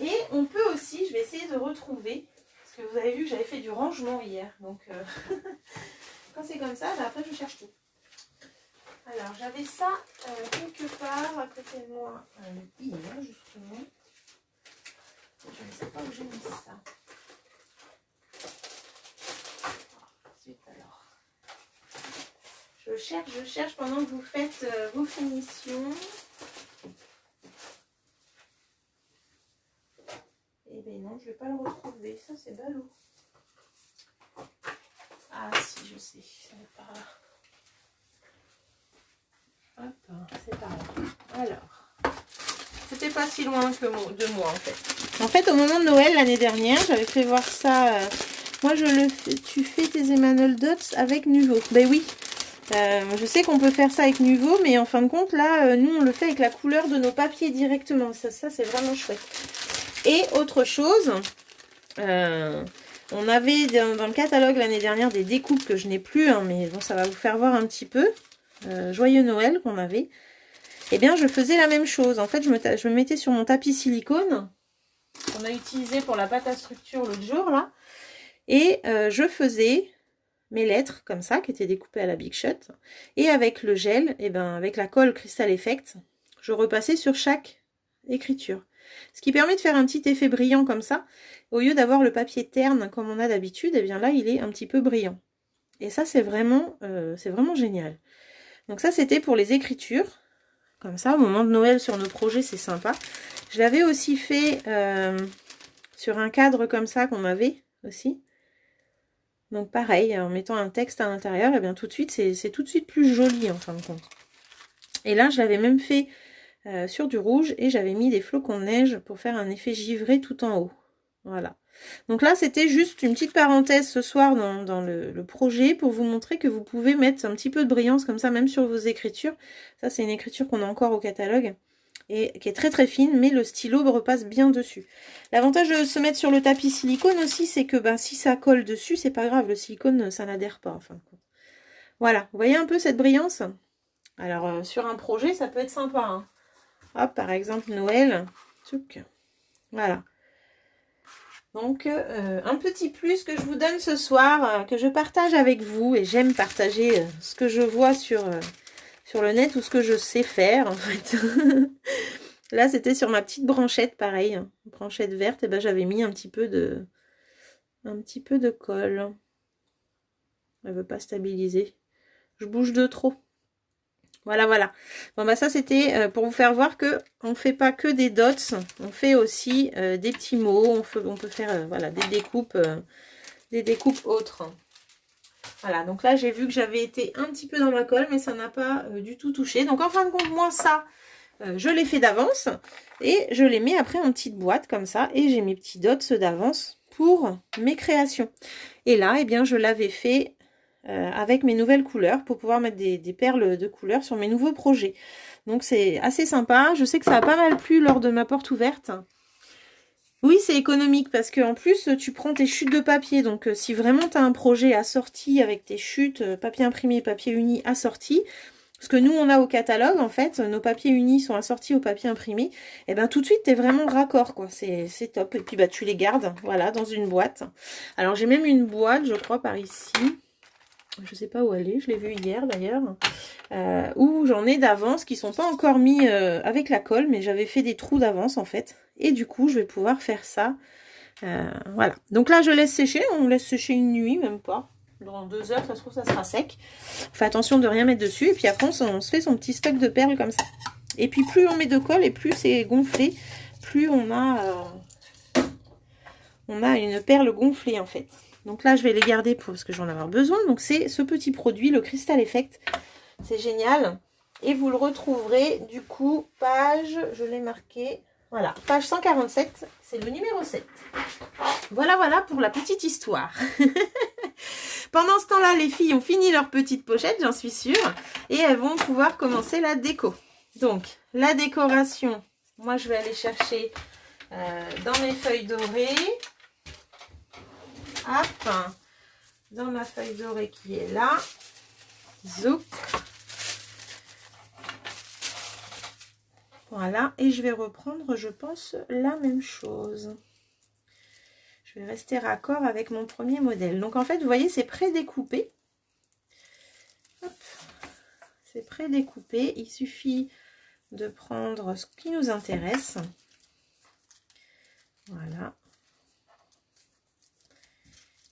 Et on peut aussi, je vais essayer de retrouver, parce que vous avez vu que j'avais fait du rangement hier. Donc, quand c'est comme ça, bah après je cherche tout. Alors, j'avais ça quelque part à côté de moi hier, justement. Je ne sais pas où j'ai mis ça. Ensuite, alors. Je cherche pendant que vous faites vos finitions. Eh bien non, je ne vais pas le retrouver. Ça, c'est ballot. Ah si, je sais. Ça va être par là. Hop, c'est par là. Alors, c'était pas si loin que de moi en fait. En fait, au moment de Noël l'année dernière, j'avais fait voir ça. Moi, je le fais. Tu fais tes Emanuel Dots avec Nuvo. Ben oui. Je sais qu'on peut faire ça avec Nuvo, mais en fin de compte, là, nous, on le fait avec la couleur de nos papiers directement. Ça c'est vraiment chouette. Et autre chose, on avait dans le catalogue l'année dernière des découpes que je n'ai plus, hein, mais bon, ça va vous faire voir un petit peu. Joyeux Noël qu'on avait. Eh bien, je faisais la même chose. En fait, je me mettais sur mon tapis silicone qu'on a utilisé pour la pâte à structure l'autre jour, là. Et je faisais mes lettres comme ça, qui étaient découpées à la Big Shot. Et avec le gel, et ben avec la colle Crystal Effect, je repassais sur chaque écriture. Ce qui permet de faire un petit effet brillant comme ça. Au lieu d'avoir le papier terne comme on a d'habitude, et bien là, il est un petit peu brillant. Et ça, c'est vraiment génial. Donc ça, c'était pour les écritures. Comme ça, au moment de Noël sur nos projets, c'est sympa. Je l'avais aussi fait sur un cadre comme ça qu'on avait aussi. Donc pareil, en mettant un texte à l'intérieur, et bien tout de suite, c'est tout de suite plus joli en fin de compte. Et là, je l'avais même fait sur du rouge et j'avais mis des flocons de neige pour faire un effet givré tout en haut. Voilà. Donc là, c'était juste une petite parenthèse ce soir dans le projet pour vous montrer que vous pouvez mettre un petit peu de brillance comme ça, même sur vos écritures. Ça, c'est une écriture qu'on a encore au catalogue et qui est très très fine, mais le stylo repasse bien dessus. L'avantage de se mettre sur le tapis silicone aussi, c'est que ben, si ça colle dessus, c'est pas grave, le silicone, ça n'adhère pas. En fin de compte. Voilà, vous voyez un peu cette brillance? Alors, sur un projet, ça peut être sympa. Hein. Hop, par exemple, Noël. Voilà. Donc, un petit plus que je vous donne ce soir, que je partage avec vous. Et j'aime partager ce que je vois sur le net ou ce que je sais faire, en fait. Là, c'était sur ma petite branchette, pareil. Hein, branchette verte, et ben j'avais mis un petit peu de colle. Elle veut pas stabiliser. Je bouge de trop. Voilà, voilà. Bon, bah ça, c'était pour vous faire voir que on fait pas que des dots, on fait aussi des petits mots, on peut faire voilà, des découpes autres. Voilà, donc là, j'ai vu que j'avais été un petit peu dans ma colle, mais ça n'a pas du tout touché. Donc, en fin de compte, moi, ça, je l'ai fait d'avance et je les mets après en petite boîte comme ça. Et j'ai mes petits dots d'avance pour mes créations. Et là, eh bien, je l'avais fait avec mes nouvelles couleurs pour pouvoir mettre des perles de couleurs sur mes nouveaux projets. Donc c'est assez sympa. Je sais que ça a pas mal plu lors de ma porte ouverte. Oui, c'est économique parce que en plus tu prends tes chutes de papier. Donc si vraiment tu as un projet assorti avec tes chutes, papier imprimé, papier uni assorti, ce que nous on a au catalogue en fait, nos papiers unis sont assortis au papier imprimé, et ben tout de suite tu es vraiment raccord quoi, c'est top. Et puis bah tu les gardes, voilà, dans une boîte. Alors j'ai même une boîte, je crois, par ici. Je sais pas où elle est, je l'ai vue hier d'ailleurs, où j'en ai d'avance qui sont pas encore mis avec la colle, mais j'avais fait des trous d'avance en fait, et du coup je vais pouvoir faire ça, voilà. Donc là je laisse sécher, on laisse sécher une nuit, même pas, dans 2 heures ça se trouve ça sera sec. On fait attention de rien mettre dessus, et puis après on se fait son petit stock de perles comme ça. Et puis plus on met de colle et plus c'est gonflé, plus on a une perle gonflée en fait. Donc là, je vais les garder parce que j'en ai besoin. Donc c'est ce petit produit, le Crystal Effect. C'est génial. Et vous le retrouverez du coup, page, je l'ai marqué, voilà, page 147, c'est le numéro 7. Voilà, voilà pour la petite histoire. Pendant ce temps-là, les filles ont fini leur petite pochette, j'en suis sûre. Et elles vont pouvoir commencer la déco. Donc, la décoration, moi je vais aller chercher dans mes feuilles dorées. Hop, dans ma feuille dorée qui est là. Zoup. Voilà, et je vais reprendre, je pense, la même chose. Je vais rester raccord avec mon premier modèle. Donc en fait, vous voyez, c'est prédécoupé. C'est prédécoupé. Il suffit de prendre ce qui nous intéresse. Voilà.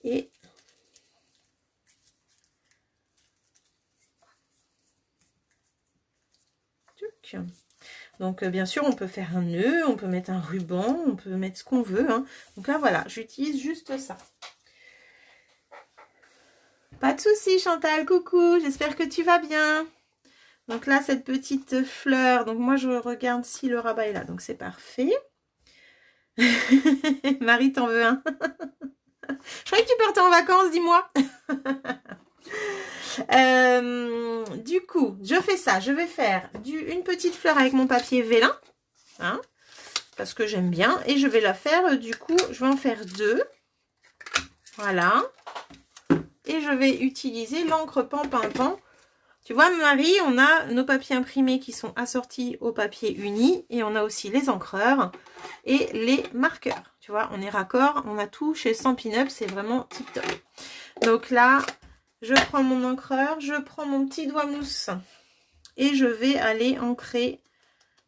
Et donc bien sûr on peut faire un nœud, on peut mettre un ruban, on peut mettre ce qu'on veut, hein. Donc là voilà, j'utilise juste ça. Pas de souci Chantal, coucou, j'espère que tu vas bien. Donc là cette petite fleur, donc moi je regarde si le rabat est là, donc c'est parfait. Marie t'en veux un. Je croyais que tu partais en vacances, dis-moi. Du coup, je fais ça. Je vais faire une petite fleur avec mon papier vélin, hein, parce que j'aime bien. Et je vais la faire, du coup, je vais en faire 2. Voilà. Et je vais utiliser l'encre pan-pan-pan. Tu vois, Marie, on a nos papiers imprimés qui sont assortis au papier uni. Et on a aussi les encreurs et les marqueurs. Tu vois, on est raccord. On a tout chez Stampin' Up. C'est vraiment tip top. Donc là... je prends mon encreur, je prends mon petit doigt mousse et je vais aller ancrer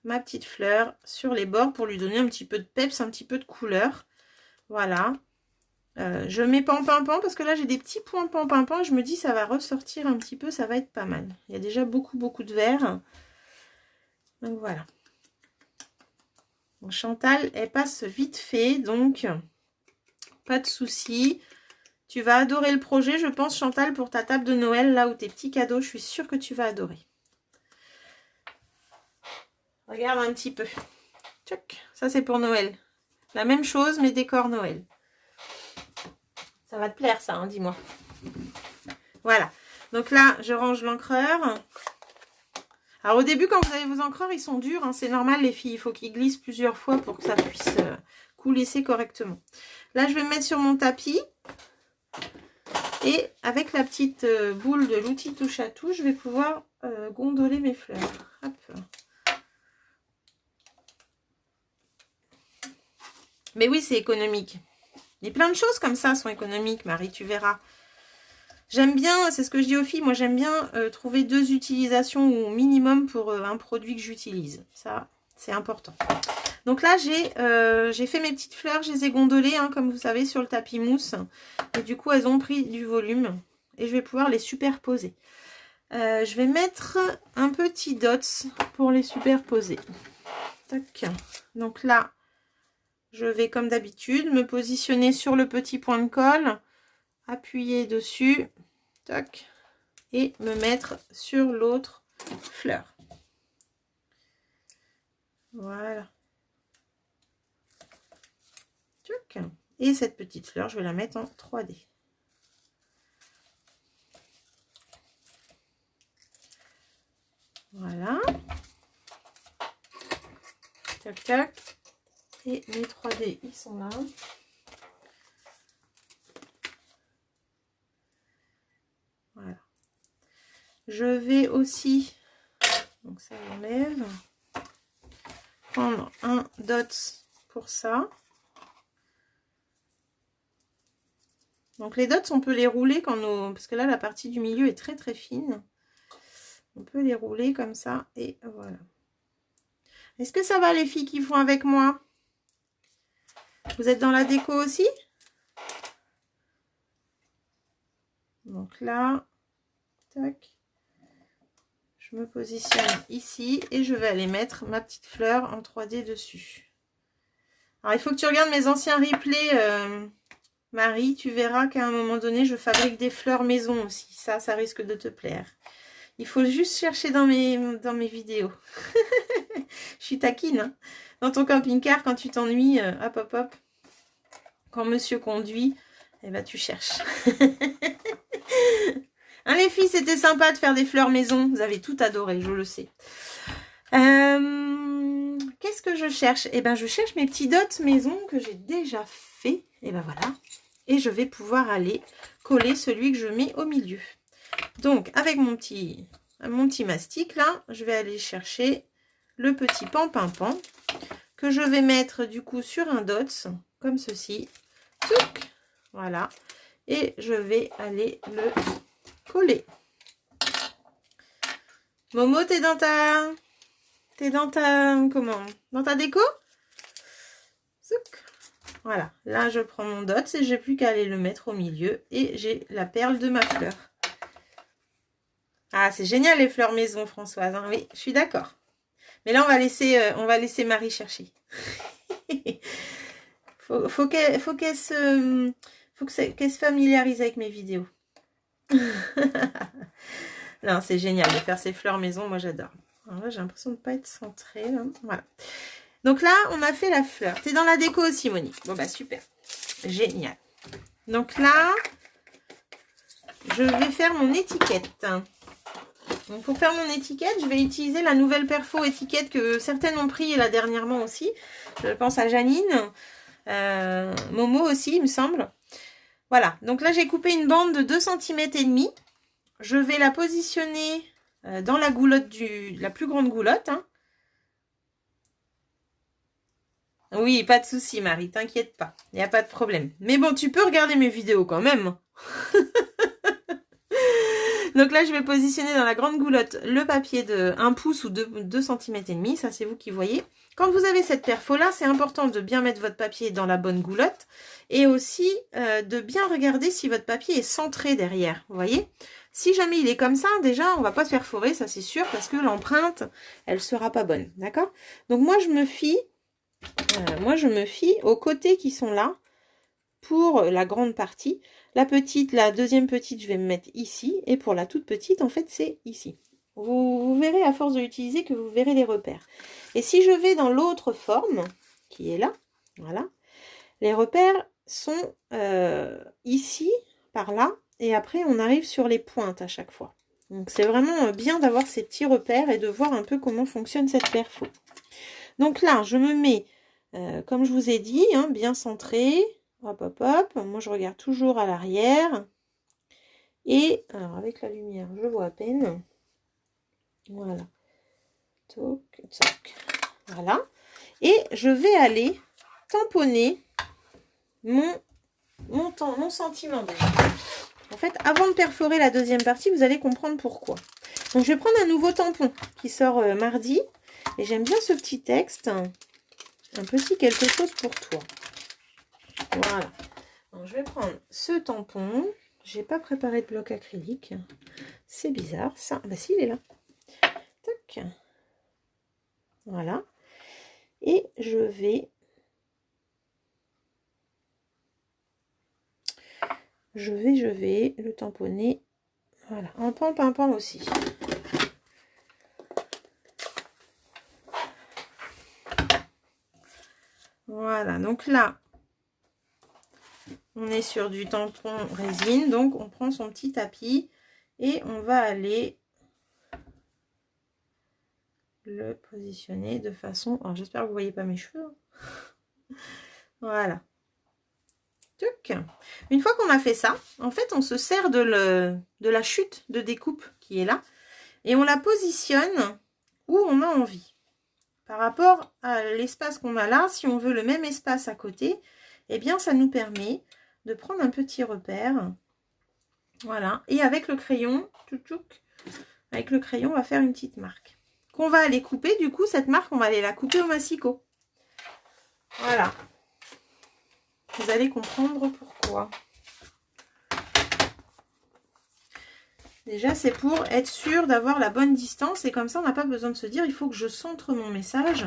ma petite fleur sur les bords pour lui donner un petit peu de peps, un petit peu de couleur. Voilà. Je mets pan-pan-pan parce que là j'ai des petits points pan-pan-pan. Je me dis ça va ressortir un petit peu, ça va être pas mal. Il y a déjà beaucoup de vert. Donc voilà. Bon, Chantal, elle passe vite fait, donc pas de souci. Tu vas adorer le projet, je pense, Chantal, pour ta table de Noël, là où tes petits cadeaux, je suis sûre que tu vas adorer. Regarde un petit peu. Tchac. Ça, c'est pour Noël. La même chose, mais décor Noël. Ça va te plaire, ça, hein, dis-moi. Voilà. Donc là, je range l'encreur. Alors, au début, quand vous avez vos encreurs, ils sont durs. Hein, c'est normal, les filles. Il faut qu'ils glissent plusieurs fois pour que ça puisse coulisser correctement. Là, je vais me mettre sur mon tapis. Et avec la petite boule de l'outil touche à tout, je vais pouvoir gondoler mes fleurs. Hop. Mais oui, c'est économique. Et plein de choses comme ça sont économiques, Marie, tu verras. J'aime bien, c'est ce que je dis aux filles, moi j'aime bien trouver 2 utilisations au minimum pour un produit que j'utilise. Ça, c'est important. Donc là, j'ai fait mes petites fleurs, je les ai gondolées, hein, comme vous savez, sur le tapis mousse. Et du coup, elles ont pris du volume. Et je vais pouvoir les superposer. Je vais mettre un petit dots pour les superposer. Tac. Donc là, je vais, comme d'habitude, me positionner sur le petit point de colle. Appuyer dessus. Tac. Et me mettre sur l'autre fleur. Voilà. Et cette petite fleur, je vais la mettre en 3D. Voilà. Tac, tac. Et mes 3D, ils sont là. Voilà. Je vais aussi, donc ça j'enlève, prendre un dots pour ça. Donc les dots, on peut les rouler quand nos... parce que là, la partie du milieu est très fine. On peut les rouler comme ça et voilà. Est-ce que ça va les filles qui font avec moi? Vous êtes dans la déco aussi? Donc là, tac. Je me positionne ici et je vais aller mettre ma petite fleur en 3D dessus. Alors, il faut que tu regardes mes anciens replays, Marie. Tu verras qu'à un moment donné, je fabrique des fleurs maison aussi. Ça risque de te plaire. Il faut juste chercher dans mes vidéos. Je suis taquine. Hein. Dans ton camping-car, quand tu t'ennuies, hop, hop, hop. Quand monsieur conduit, eh ben, tu cherches. Hein, les filles, c'était sympa de faire des fleurs maison. Vous avez tout adoré, je le sais. Qu'est-ce qu'est-ce que je cherche? Eh ben, je cherche mes petits dots maison que j'ai déjà fait. Et ben voilà. Et je vais pouvoir aller coller celui que je mets au milieu. Donc, avec mon petit mastic, là, je vais aller chercher le petit pan-pan-pan que je vais mettre, du coup, sur un dots, comme ceci. Touc, voilà. Et je vais aller le coller. Momo, t'es dans ta... Comment? Dans ta déco? Touc. Voilà, là je prends mon dots et j'ai plus qu'à aller le mettre au milieu et j'ai la perle de ma fleur. Ah, c'est génial les fleurs maison, Françoise, hein. Oui, je suis d'accord. Mais là, on va laisser Marie chercher. faut qu'elle se familiarise avec mes vidéos. Non, c'est génial de faire ces fleurs maison, moi j'adore. Alors là, j'ai l'impression de ne pas être centrée. Là. Voilà. Donc là, on a fait la fleur. T'es dans la déco aussi, Monique. Bon, bah super. Génial. Donc là, je vais faire mon étiquette. Donc pour faire mon étiquette, je vais utiliser la nouvelle perfo étiquette que certaines ont pris là dernièrement aussi. Je pense à Janine, Momo aussi, il me semble. Voilà, donc là j'ai coupé une bande de 2,5 cm. Je vais la positionner dans la goulotte la plus grande goulotte. Hein. Oui, pas de souci, Marie, t'inquiète pas, il n'y a pas de problème. Mais bon, tu peux regarder mes vidéos quand même. Donc là, je vais positionner dans la grande goulotte le papier de 1 pouce ou 2 cm et demi, ça c'est vous qui voyez. Quand vous avez cette perfo là, c'est important de bien mettre votre papier dans la bonne goulotte et aussi de bien regarder si votre papier est centré derrière, vous voyez. Si jamais il est comme ça, déjà, on va pas se faire fourrer, ça c'est sûr, parce que l'empreinte, elle sera pas bonne, d'accord? Donc moi, je me fie aux côtés qui sont là pour la grande partie. La deuxième petite, je vais me mettre ici. Et pour la toute petite, en fait, c'est ici. Vous verrez à force de l'utiliser que vous verrez les repères. Et si je vais dans l'autre forme, qui est là, voilà, les repères sont ici, par là. Et après, on arrive sur les pointes à chaque fois. Donc, c'est vraiment bien d'avoir ces petits repères et de voir un peu comment fonctionne cette perfo. Donc là, je me mets, comme je vous ai dit, hein, bien centré. Hop, hop, hop. Moi, je regarde toujours à l'arrière. Et, alors, avec la lumière, je vois à peine. Voilà. Toc, toc. Voilà. Et je vais aller tamponner mon sentiment déjà. En fait, avant de perforer la deuxième partie, vous allez comprendre pourquoi. Donc, je vais prendre un nouveau tampon qui sort mardi. Et j'aime bien ce petit texte. Un petit quelque chose pour toi. Voilà. Donc, je vais prendre ce tampon. J'ai pas préparé de bloc acrylique. C'est bizarre, ça. Bah si, il est là. Tac. Voilà. Et je vais le tamponner. Voilà. En pan aussi. Voilà. Donc là, on est sur du tampon résine. Donc, on prend son petit tapis et on va aller le positionner de façon... Alors, j'espère que vous ne voyez pas mes cheveux. Voilà. Tuc. Une fois qu'on a fait ça, en fait, on se sert de la chute de découpe qui est là. Et on la positionne où on a envie. Par rapport à l'espace qu'on a là, si on veut le même espace à côté, eh bien, ça nous permet de prendre un petit repère. Voilà. Et avec le crayon, on va faire une petite marque. Qu'on va aller couper. Du coup, cette marque, on va aller la couper au massicot. Voilà. Vous allez comprendre pourquoi. Déjà, c'est pour être sûr d'avoir la bonne distance. Et comme ça, on n'a pas besoin de se dire, il faut que je centre mon message.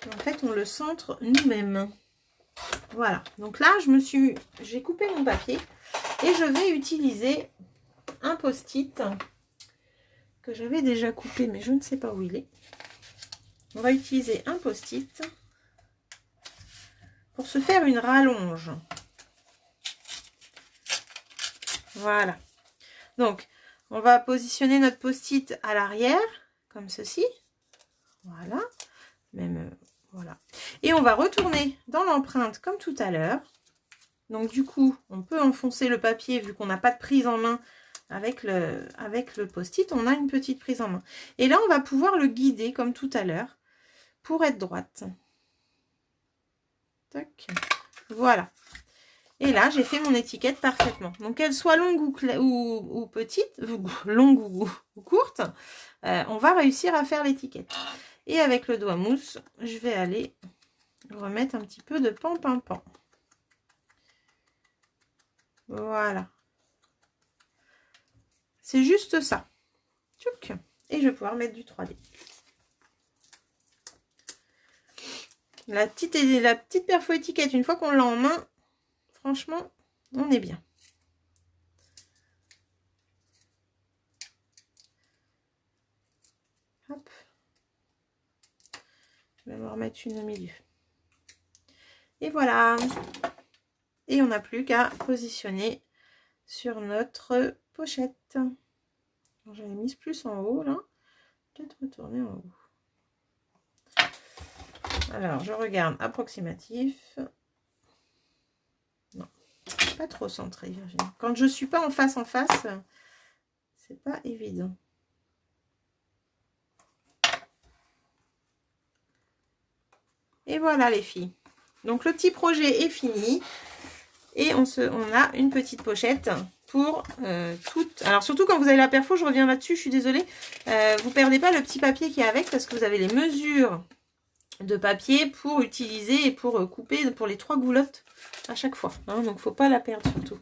En fait, on le centre nous-mêmes. Voilà. Donc là, j'ai coupé mon papier. Et je vais utiliser un post-it que j'avais déjà coupé, mais je ne sais pas où il est. On va utiliser un post-it pour se faire une rallonge. Voilà. Donc, on va positionner notre post-it à l'arrière, comme ceci. Voilà. Même, voilà. Et on va retourner dans l'empreinte comme tout à l'heure. Donc du coup, on peut enfoncer le papier vu qu'on n'a pas de prise en main avec le post-it. On a une petite prise en main. Et là, on va pouvoir le guider comme tout à l'heure pour être droite. Tac. Voilà. Et là, j'ai fait mon étiquette parfaitement. Donc, qu'elle soit longue ou petite, longue ou courte, on va réussir à faire l'étiquette. Et avec le doigt mousse, je vais aller remettre un petit peu de pan-pan-pan. Voilà. C'est juste ça. Tchouk. Et je vais pouvoir mettre du 3D. La petite perfo étiquette, une fois qu'on l'a en main, franchement, on est bien. Hop. Je vais me remettre une au milieu. Et voilà. Et on n'a plus qu'à positionner sur notre pochette. J'avais mis plus en haut là. Peut-être retourner en haut. Alors, je regarde approximatif. Non, pas trop centré, Virginie. Quand je suis pas en face, c'est pas évident. Et voilà les filles. Donc le petit projet est fini. Et on a une petite pochette pour toutes. Alors surtout quand vous avez la perfo, je reviens là-dessus, je suis désolée. Vous perdez pas le petit papier qui est avec parce que vous avez les mesures de papier pour utiliser et pour couper pour les 3 goulottes à chaque fois. Hein, donc faut pas la perdre surtout.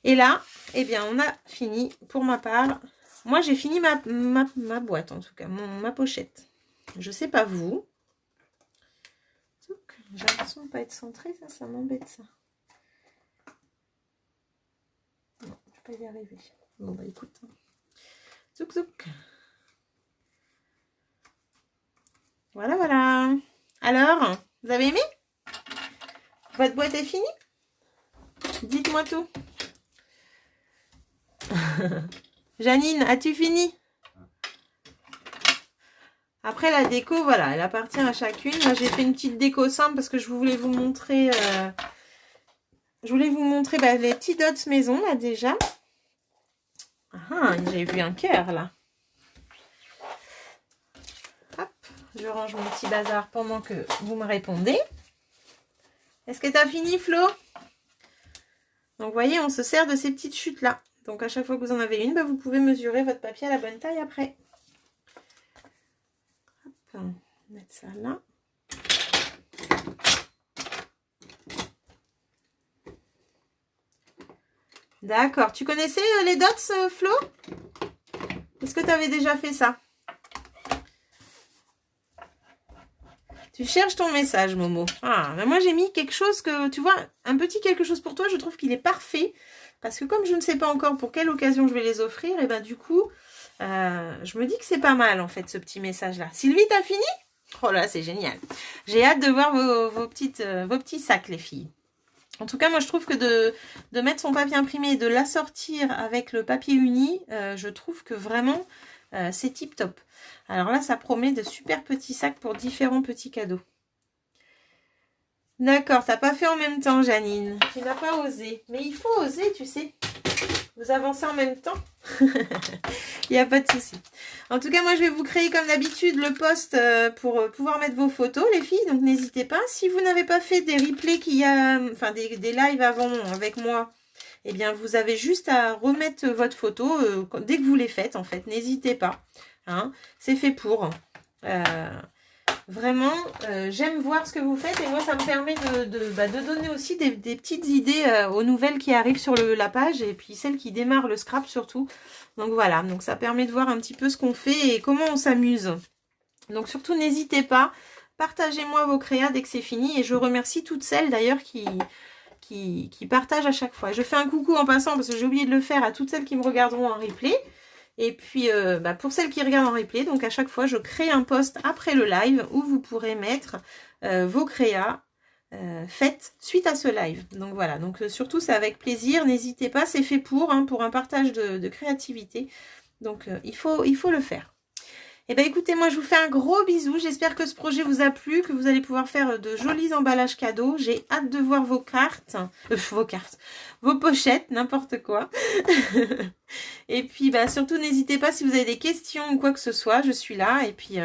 Et là, eh bien on a fini pour ma part. Moi j'ai fini ma boîte en tout cas, ma pochette. Je sais pas vous. J'ai l'impression de ne pas être centrée, ça m'embête ça. Non, je ne vais pas y arriver. Bon bah écoute. Zouk zouk. Voilà, voilà. Alors, vous avez aimé? Votre boîte est finie? Dites-moi tout. Janine, as-tu fini? Après la déco, voilà, elle appartient à chacune. Là, j'ai fait une petite déco simple parce que je voulais vous montrer, les petits dots maison là déjà. Ah, j'ai vu un cœur là. Hop, je range mon petit bazar pendant que vous me répondez. Est-ce que tu as fini, Flo? Donc, vous voyez, on se sert de ces petites chutes là. Donc, à chaque fois que vous en avez une, bah, vous pouvez mesurer votre papier à la bonne taille après. On va mettre ça là. D'accord. Tu connaissais les dots, Flo? Est-ce que tu avais déjà fait ça? Tu cherches ton message, Momo. Ah, ben moi j'ai mis quelque chose que, tu vois, un petit quelque chose pour toi, je trouve qu'il est parfait. Parce que comme je ne sais pas encore pour quelle occasion je vais les offrir, et ben du coup, je me dis que c'est pas mal en fait ce petit message-là. Sylvie, t'as fini? Oh là, c'est génial. J'ai hâte de voir vos petits sacs, les filles. En tout cas, moi, je trouve que de mettre son papier imprimé et de l'assortir avec le papier uni, je trouve que vraiment, c'est tip top. Alors là, ça promet de super petits sacs pour différents petits cadeaux. D'accord, t'as pas fait en même temps, Janine. Tu n'as pas osé. Mais il faut oser, tu sais. Vous avancez en même temps. Il n'y a pas de souci. En tout cas, moi, je vais vous créer comme d'habitude le post pour pouvoir mettre vos photos, les filles. Donc, n'hésitez pas. Si vous n'avez pas fait des replays enfin des lives avant avec moi, eh bien, vous avez juste à remettre votre photo dès que vous les faites, en fait. N'hésitez pas. Hein. C'est fait pour. Vraiment, j'aime voir ce que vous faites et moi, ça me permet de donner aussi des petites idées aux nouvelles qui arrivent sur la page et puis celles qui démarrent le scrap surtout. Donc voilà, donc ça permet de voir un petit peu ce qu'on fait et comment on s'amuse. Donc surtout, n'hésitez pas, partagez-moi vos créas dès que c'est fini et je remercie toutes celles d'ailleurs qui partagent à chaque fois. Et je fais un coucou en passant parce que j'ai oublié de le faire à toutes celles qui me regarderont en replay. Et puis, pour celles qui regardent en replay, donc à chaque fois, je crée un post après le live où vous pourrez mettre vos créas faites suite à ce live. Donc voilà, donc surtout, c'est avec plaisir. N'hésitez pas, c'est fait pour un partage de créativité. Donc, il faut le faire. Et ben écoutez, moi je vous fais un gros bisou. J'espère que ce projet vous a plu, que vous allez pouvoir faire de jolis emballages cadeaux. J'ai hâte de voir vos cartes, vos pochettes, n'importe quoi. Et puis bah surtout n'hésitez pas si vous avez des questions ou quoi que ce soit, je suis là. Et puis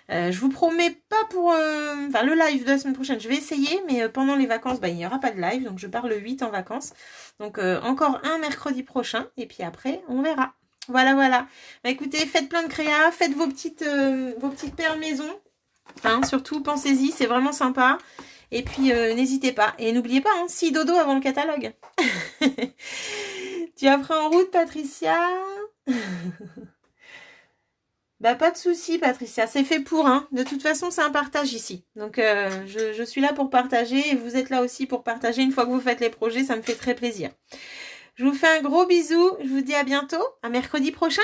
je vous promets pas pour le live de la semaine prochaine, je vais essayer, mais pendant les vacances, bah, il n'y aura pas de live, donc je pars le 8 en vacances. Donc encore un mercredi prochain, et puis après on verra. Voilà, voilà. Bah écoutez, faites plein de créa, faites vos petites perles maison. Hein, surtout, pensez-y, c'est vraiment sympa. Et puis, n'hésitez pas. Et n'oubliez pas, hein, 6 dodo avant le catalogue. Tu as pris en route, Patricia? Bah, pas de souci, Patricia. C'est fait pour, hein. De toute façon, c'est un partage ici. Donc, je suis là pour partager. Et vous êtes là aussi pour partager. Une fois que vous faites les projets, ça me fait très plaisir. Je vous fais un gros bisou. Je vous dis à bientôt. À mercredi prochain.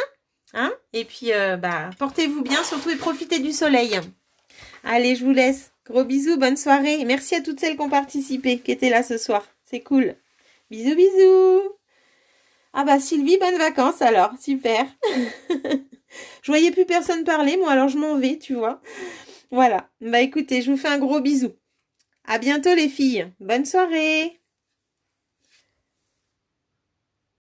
Hein, et puis, portez-vous bien, surtout, et profitez du soleil. Allez, je vous laisse. Gros bisous, bonne soirée. Et merci à toutes celles qui ont participé, qui étaient là ce soir. C'est cool. Bisous, bisous. Ah bah Sylvie, bonnes vacances alors. Super. Je voyais plus personne parler, moi, alors je m'en vais, tu vois. Voilà. Bah écoutez, je vous fais un gros bisou. À bientôt les filles. Bonne soirée.